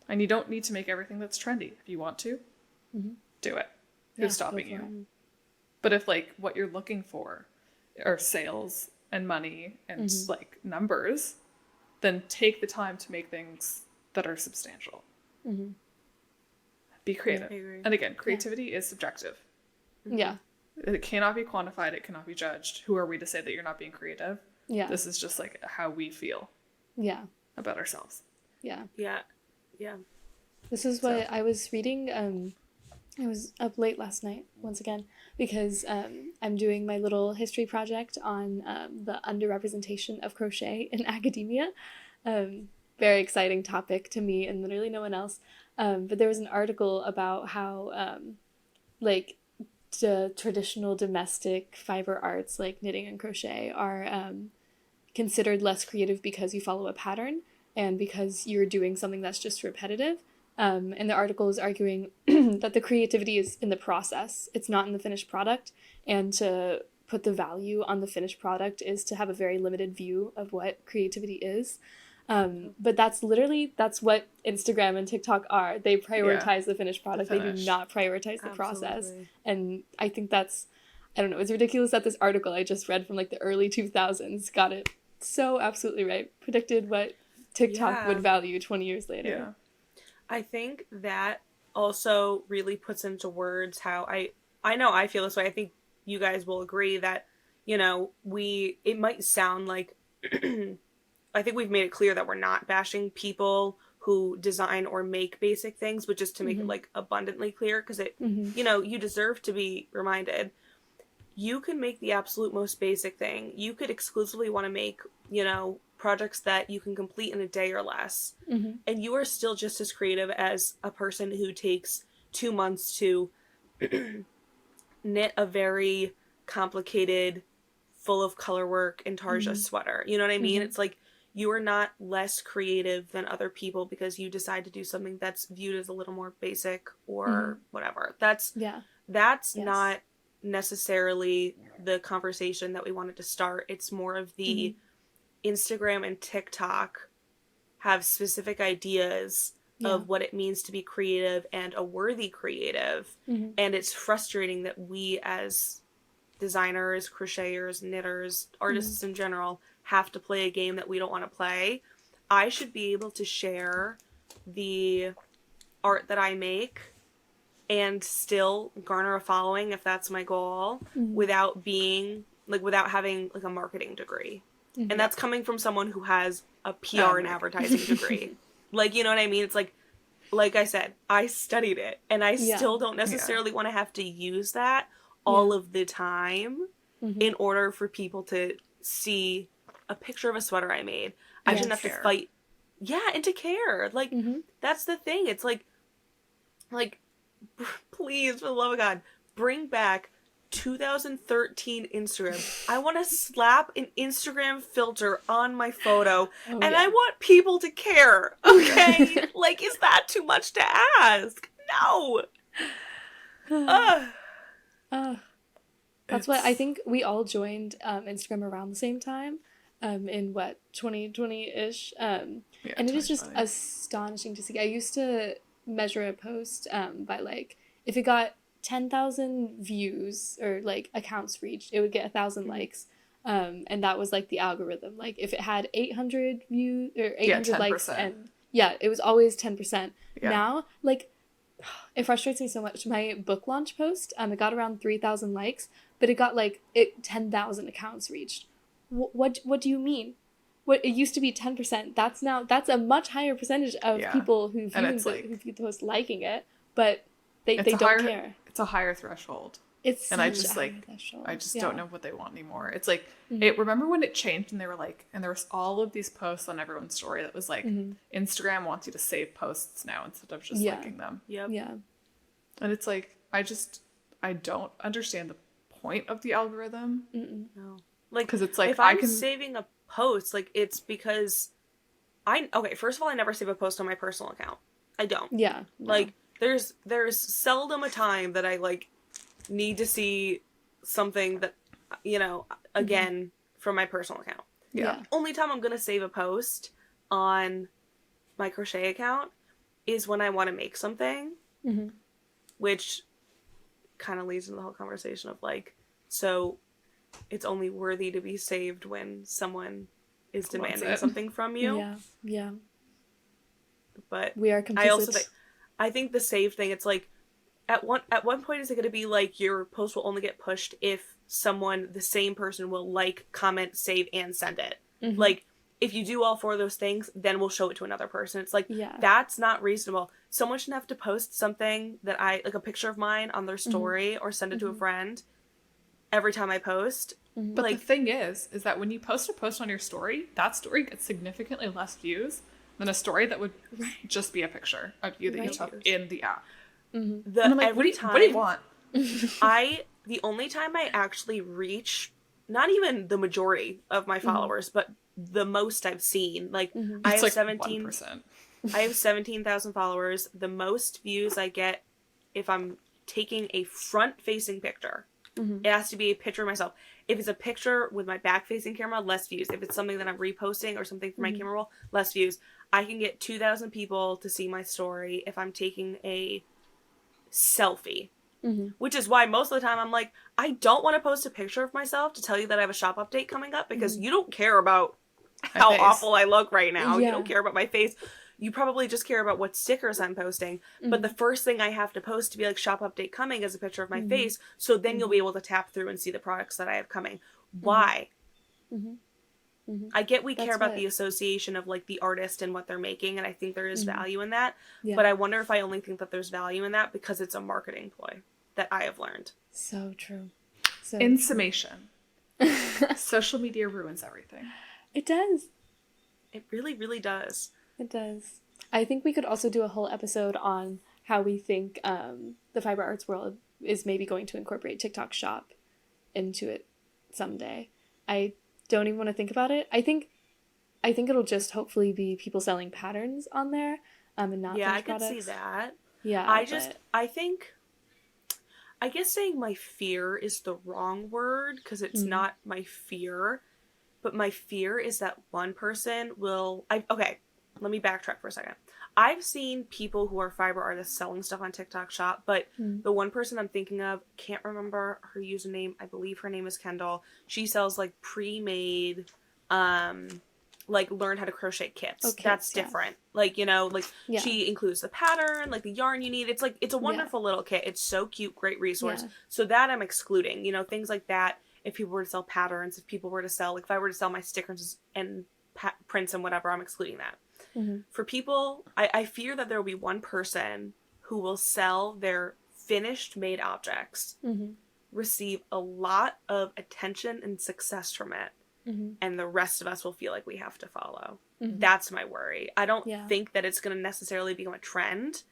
And you don't need to make everything that's trendy. If you want to, do it. Who's stopping you? But if, like, what you're looking for are sales and money and, like, numbers, then take the time to make things that are substantial. Be creative. And again, creativity is subjective. Yeah. It cannot be quantified. It cannot be judged. Who are we to say that you're not being creative? Yeah. This is just like how we feel. Yeah. About ourselves. Yeah. Yeah. Yeah. This is what I was reading. I was up late last night, once again, because I'm doing my little history project on the underrepresentation of crochet in academia. Very exciting topic to me and literally no one else. But there was an article about how, like, the traditional domestic fiber arts, like knitting and crochet, are considered less creative because you follow a pattern and because you're doing something that's just repetitive. And the article is arguing that the creativity is in the process. It's not in the finished product. And to put the value on the finished product is to have a very limited view of what creativity is. But that's what Instagram and TikTok are. They prioritize the finished product. They do not prioritize the process. And I think I don't know, it's ridiculous that this article I just read from like the early 2000s got it so absolutely right. Predicted what TikTok would value 20 years later. Yeah. I think that also really puts into words how I know I feel this way. I think you guys will agree that, you know, it might sound like I think we've made it clear that we're not bashing people who design or make basic things, but just to make it like abundantly clear, because you know, you deserve to be reminded. You can make the absolute most basic thing. You could exclusively want to make, you know, projects that you can complete in a day or less. And you are still just as creative as a person who takes 2 months to knit a very complicated, full of color work intarsia sweater. You know what I mean? It's like, you are not less creative than other people because you decide to do something that's viewed as a little more basic or whatever. That's not necessarily the conversation that we wanted to start. It's more of the Instagram and TikTok have specific ideas of what it means to be creative and a worthy creative. And it's frustrating that we as designers, crocheters, knitters, artists in general have to play a game that we don't want to play. I should be able to share the art that I make and still garner a following if that's my goal without having like a marketing degree. And that's coming from someone who has a PR and advertising degree. Like, you know what I mean? It's like I said, I studied it and I still don't necessarily want to have to use that all of the time in order for people to see a picture of a sweater I made. I shouldn't have to fight. Yeah, and to care. Like, that's the thing. It's like, please, for the love of God, bring back 2013 Instagram. I want to slap an Instagram filter on my photo, I want people to care. Okay? Like, is that too much to ask? No. That's what I think we all joined Instagram around the same time. In 2020-ish. And it is just astonishing to see. I used to measure a post by like, if it got 10,000 views or like accounts reached, it would get 1,000 likes. And that was like the algorithm. Like if it had 800 views or 800 likes, and it was always 10%. Now, like, it frustrates me so much. My book launch post, it got around 3,000 likes, but it got like 10,000 accounts reached. What do you mean? what it used to be 10%. That's a much higher percentage of Yeah. people who And view it's like, who view the post liking it, but they it's a don't higher, care. it's a higher threshold. It's And I such just a like, higher threshold. I just Yeah. don't know what they want anymore. It's like, Mhm. remember when it changed and they were like, and there was all of these posts on everyone's story that was like, Instagram wants you to save posts now instead of just Yeah. liking them. Yep. Yeah. And it's like, I don't understand the point of the algorithm. No. Like, 'Cause it's like, if I I'm can- saving a post, like, it's because okay, first of all, I never save a post on my personal account. I don't. Yeah. No. Like, there's seldom a time that I, like, need to see something that, you know, again, from my personal account. Yeah. Only time I'm gonna save a post on my crochet account is when I want to make something, which kind of leads into the whole conversation of, like, so it's only worthy to be saved when someone is demanding something from you. Yeah. Yeah. But We are complicit. I also I think the save thing, it's like, at one point is it going to be like your post will only get pushed if the same person will like, comment, save, and send it. Like, if you do all 4 of those things, then we'll show it to another person. It's like, that's not reasonable. Someone shouldn't have to post something that like a picture of mine on their story or send it to a friend every time I post. But like, the thing is that when you post a post on your story, that story gets significantly less views than a story that would just be a picture of you that you took in the app. And I'm like, what do you want? The only time I actually reach, not even the majority of my followers, but the most I've seen, like, I have like 1%. I have 17,000 followers. The most views I get if I'm taking a front-facing picture. It has to be a picture of myself. If it's a picture with my back-facing camera, less views. If it's something that I'm reposting or something for my camera roll, less views. I can get 2,000 people to see my story if I'm taking a selfie. Which is why most of the time I'm like, I don't want to post a picture of myself to tell you that I have a shop update coming up, because you don't care about how awful I look right now. You don't care about my face. You probably just care about what stickers I'm posting. But the first thing I have to post to be like, shop update coming, is a picture of my face. So then you'll be able to tap through and see the products that I have coming. Why? I get we care about the association of, like, the artist and what they're making, and I think there is value in that. But I wonder if I only think that there's value in that because it's a marketing ploy that I have learned. So true. In summation, social media ruins everything. It does. It really, really does. It does. I think we could also do a whole episode on how we think the fiber arts world is maybe going to incorporate TikTok Shop into it someday. I don't even want to think about it. I think it'll just hopefully be people selling patterns on there, and not I finished could products. see that. Yeah, I guess saying my fear is the wrong word, because it's not my fear, but my fear is that one person will. Okay, let me backtrack for a second. I've seen people who are fiber artists selling stuff on TikTok Shop, but the one person I'm thinking of, can't remember her username. I believe her name is Kendall. She sells, like, pre-made, like, learn how to crochet kits. That's different. Like, you know, like, she includes the pattern, like, the yarn you need. It's like, it's a wonderful little kit. It's so cute, great resource. So that I'm excluding, you know, things like that. If people were to sell patterns, if people were to sell, like, if I were to sell my stickers and prints and whatever, I'm excluding that. For people, I fear that there will be one person who will sell their finished made objects, receive a lot of attention and success from it, and the rest of us will feel like we have to follow. That's my worry. I don't think that it's going to necessarily become a trend,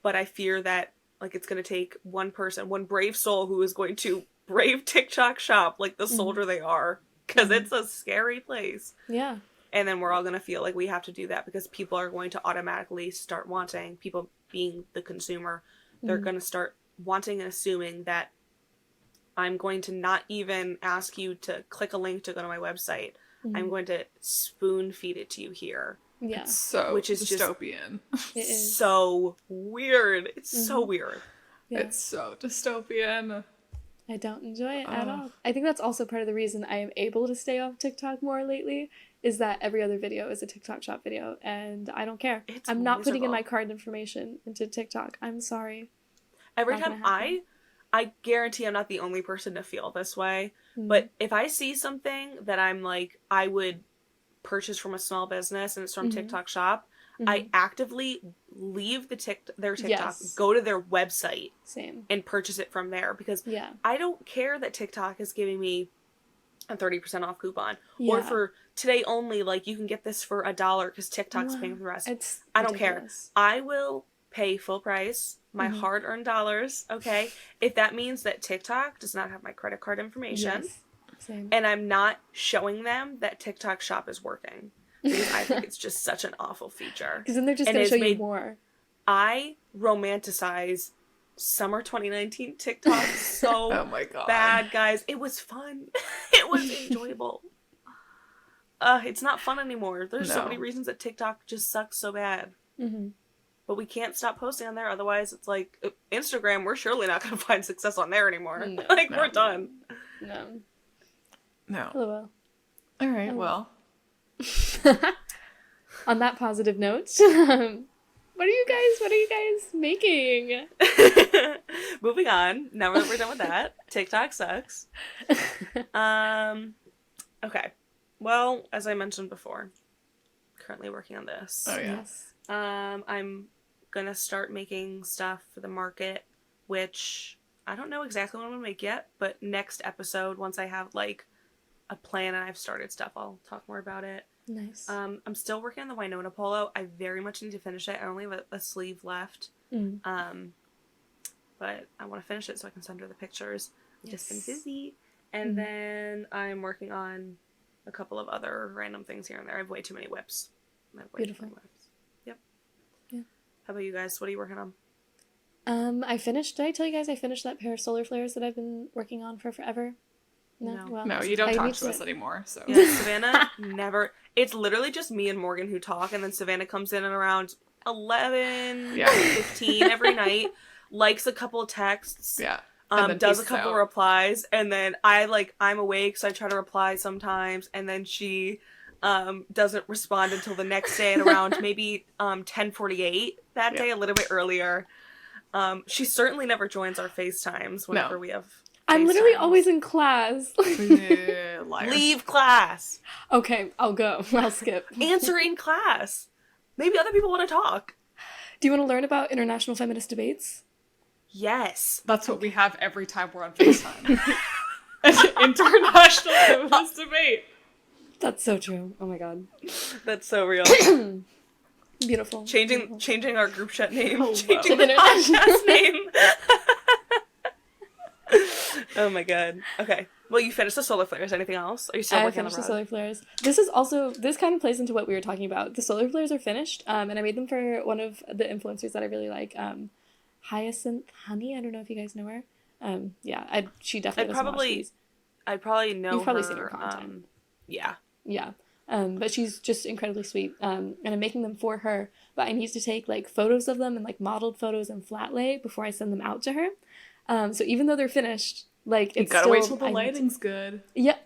but I fear that, like, it's going to take one person, one brave soul who is going to brave TikTok Shop like the soldier they are, because it's a scary place. Yeah. And then we're all going to feel like we have to do that because people are going to automatically start wanting, people being the consumer, they're going to start wanting and assuming that I'm going to not even ask you to click a link to go to my website. I'm going to spoon feed it to you here. Yeah. It's so which is dystopian. It is so weird. It's so weird. Yeah. It's so dystopian. I don't enjoy it at all. I think that's also part of the reason I am able to stay off TikTok more lately, is that every other video is a TikTok Shop video, and I don't care. I'm not putting in my card information into TikTok. I'm sorry. Every time I guarantee I'm not the only person to feel this way, but if I see something that I'm like, I would purchase from a small business and it's from TikTok Shop, I actively leave their TikTok, go to their website, and purchase it from there, because I don't care that TikTok is giving me a 30% off coupon, or for today only, like, you can get this for $1 because TikTok's paying for the rest. I don't care. I will pay full price, my hard-earned dollars, okay? If that means that TikTok does not have my credit card information, and I'm not showing them that TikTok Shop is working, because I think it's just such an awful feature. Because then they're just going to show you more. I romanticize summer 2019 TikTok so oh my God. bad, guys. It was fun. It was enjoyable. It's not fun anymore. There's so many reasons that TikTok just sucks so bad. But we can't stop posting on there, otherwise it's like Instagram, we're surely not going to find success on there anymore. We're done. No. Hello. Oh. All right, well. On that positive note, what are you guys making? Moving on. Now that we're done with that, TikTok sucks. Okay. Well, as I mentioned before, currently working on this. Oh yeah. Yes. I'm gonna start making stuff for the market, which I don't know exactly what I'm gonna make yet, but next episode, once I have like a plan and I've started stuff, I'll talk more about it. Nice. I'm still working on the Winona polo. I very much need to finish it. I only have a sleeve left. But I want to finish it so I can send her the pictures. I've just been busy. And then I'm working on a couple of other random things here and there. I have way too many whips. Beautiful. Yep. Yeah. How about you guys? What are you working on? Did I tell you guys I finished that pair of solar flares that I've been working on for forever? No. Well, no, you don't talk to us anymore, so. Yeah, Savannah never. It's literally just me and Morgan who talk, and then Savannah comes in at around 11, 15 every night, likes a couple of texts, does a couple of replies, and then I'm awake, so I try to reply sometimes, and then she doesn't respond until the next day at around maybe 10:48 that day, a little bit earlier. She certainly never joins our FaceTimes whenever we have I'm literally always in class. Leave class. Okay, I'll go. I'll skip. Answer in class. Maybe other people want to talk. Do you want to learn about international feminist debates? Yes. That's what we have every time we're on FaceTime. International feminist debate. That's so true. Oh my god. That's so real. Beautiful. Changing our group chat name. Oh, changing the podcast name. Oh my god. Okay. Well, you finished the solar flares. Anything else? Are you still working on the finished the solar flares. This kind of plays into what we were talking about. The solar flares are finished, and I made them for one of the influencers that I really like, Hyacinth Honey. I don't know if you guys know her. She definitely doesn't watch these. I'd probably know. You've probably seen her content. Yeah. Yeah. But she's just incredibly sweet. And I'm making them for her, but I need to take like photos of them and like modeled photos and flat lay before I send them out to her. So even though they're finished, like it's gotta still, wait till the lighting's good. Yeah,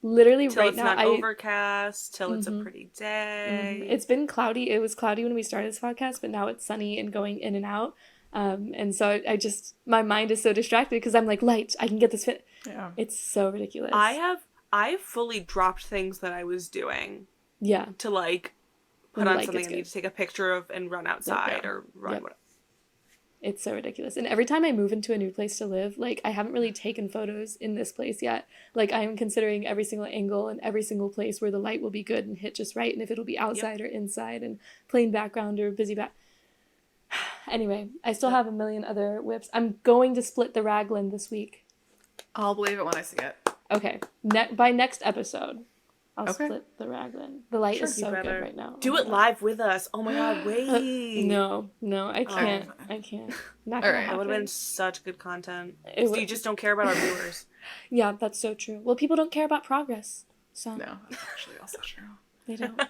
literally till right it's now. Not overcast till it's a pretty day. It's been cloudy. It was cloudy when we started this podcast, but now it's sunny and going in and out. And so I just my mind is so distracted because I'm like, light. I can get this fit. Yeah, it's so ridiculous. I fully dropped things that I was doing. Yeah. To like put on something I need to take a picture of and run outside or run whatever. It's so ridiculous. And every time I move into a new place to live, like, I haven't really taken photos in this place yet. Like, I'm considering every single angle and every single place where the light will be good and hit just right, and if it'll be outside or inside, and plain background or busy back. Anyway, I still have a million other whips. I'm going to split the raglan this week. I'll believe it when I see it. Okay. By next episode, I'll split the raglan. The light is so good right now. Do it live with us. Oh my god, wait. No, I can't. I can't. Not gonna happen. That would have been such good content. You just don't care about our viewers. Yeah, that's so true. Well, people don't care about progress. So no, that's actually also true. They don't.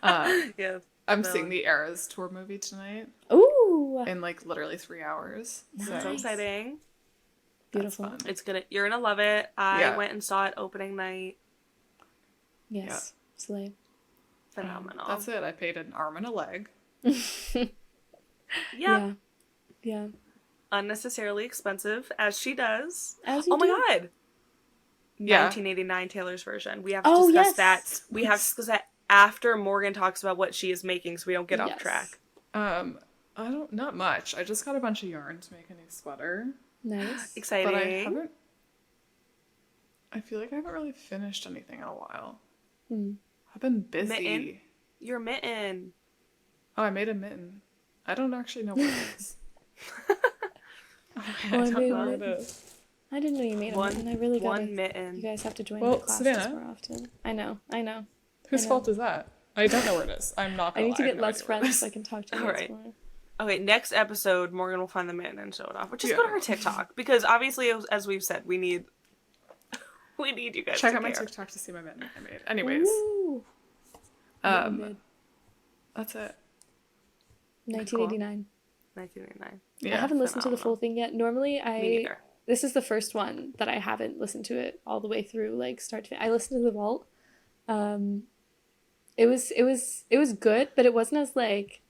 Yeah. I'm seeing the Eras tour movie tonight. Ooh. In like literally 3 hours. Nice. So exciting. Beautiful. It's you're gonna love it. I went and saw it opening night. Yes. Slay. Phenomenal. That's it. I paid an arm and a leg. Yeah. Unnecessarily expensive, as she does. As you my do. god. Yeah. 1989 Taylor's version. We have to discuss that. We have to discuss that after Morgan talks about what she is making so we don't get off track. Not much. I just got a bunch of yarn to make a new sweater. Nice. Exciting. But I feel like I haven't really finished anything in a while. I've been busy. Mitten? Your mitten. Oh, I made a mitten. I don't actually know what it is. I don't know what it is. I didn't know you made a mitten. I really got one mitten. You guys have to join my classes Savannah, more often. I know. Whose fault is that? I don't know where it is. I'm not gonna I need to lie, get less friends so I can talk to you guys more. Okay, next episode, Morgan will find the mitten and show it off. But just go to her TikTok, because obviously, as we've said, we need you guys check to out my care. TikTok to see my mitten I made. Anyways, that's it. 1989. 1989. I haven't listened to the full thing yet. Normally, Me neither. This is the first one that I haven't listened to it all the way through, like start to finish. I listened to The Vault. It was good, but it wasn't as like,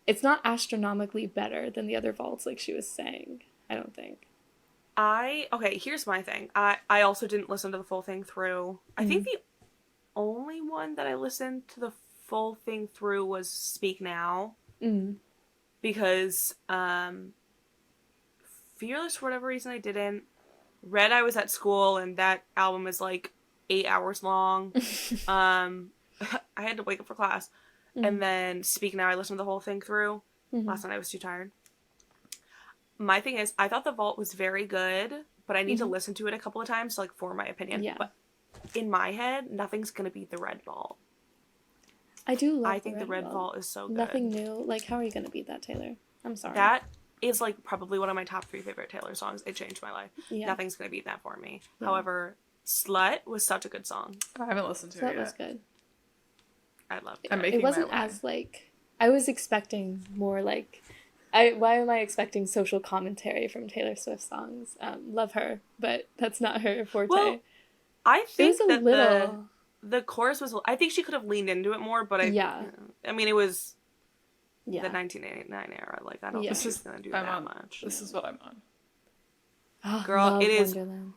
it's not astronomically better than the other vaults, like she was saying. I don't think. Okay, here's my thing. I also didn't listen to the full thing through. I think the only one that I listened to the full thing through was Speak Now. Because Fearless, for whatever reason, I didn't. Red, I was at school, and that album is like 8 hours long. I had to wake up for class. And then Speak Now, I listened to the whole thing through. Last night I was too tired. My thing is, I thought The Vault was very good, but I need to listen to it a couple of times to like form my opinion. Yeah. But in my head, nothing's gonna beat the Red Vault. I do love I think the Red Vault is so good. Nothing new. Like, how are you gonna beat that, Taylor? I'm sorry. That is like probably one of my top 3 favorite Taylor songs. It changed my life. Yeah. Nothing's gonna beat that for me. Yeah. However, Slut was such a good song. I haven't listened to it yet. That was good. I loved it. It wasn't as like, I was expecting more like, why am I expecting social commentary from Taylor Swift songs? Love her, but that's not her forte. Well, I think that the chorus was, I think she could have leaned into it more, but I mean, it was the 1989 era. Like, I don't think she's going to do that much. This is what I'm on. Oh, girl, it is. Wonderland.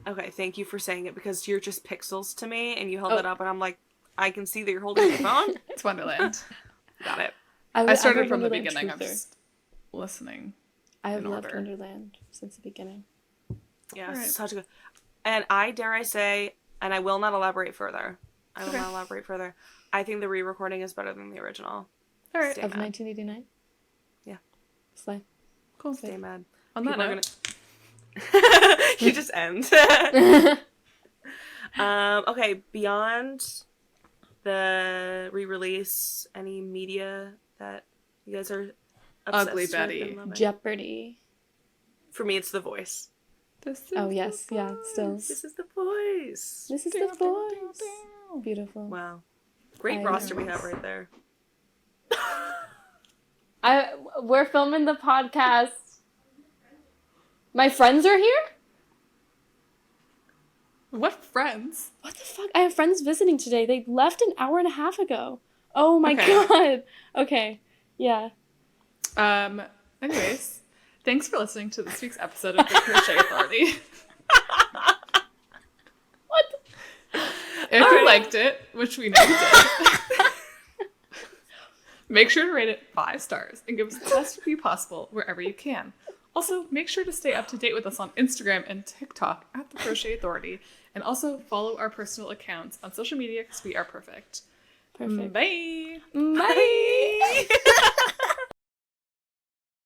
Okay, thank you for saying it, because you're just pixels to me, and you held it up, and I'm like, I can see that you're holding your phone. It's Wonderland. Got it. I started from the beginning. I'm just listening. I have loved Wonderland since the beginning. Yeah, such a good. And I dare I say, and I will not elaborate further. I think the re-recording is better than the original. All right. Of 1989? Yeah. Slay. Cool. Stay mad. On that note. You just end. Okay, beyond the re-release, any media that you guys are obsessed Ugly with Betty. and loving? Jeopardy. For me, it's The Voice. Oh, yes. Yeah, still. This is The Voice. This is The Voice. Beautiful. Wow. Great roster we have right there. We're filming the podcast. My friends are here? What friends? What the fuck? I have friends visiting today. They left an hour and a half ago. Oh my god. Okay. Yeah. Anyways, thanks for listening to this week's episode of the Crochet Authority. What? If you liked it, which we know you did, make sure to rate it 5 stars and give us the best review possible wherever you can. Also, make sure to stay up to date with us on Instagram and TikTok at the Crochet Authority, and also follow our personal accounts on social media because we are perfect. Perfect. Bye. Bye.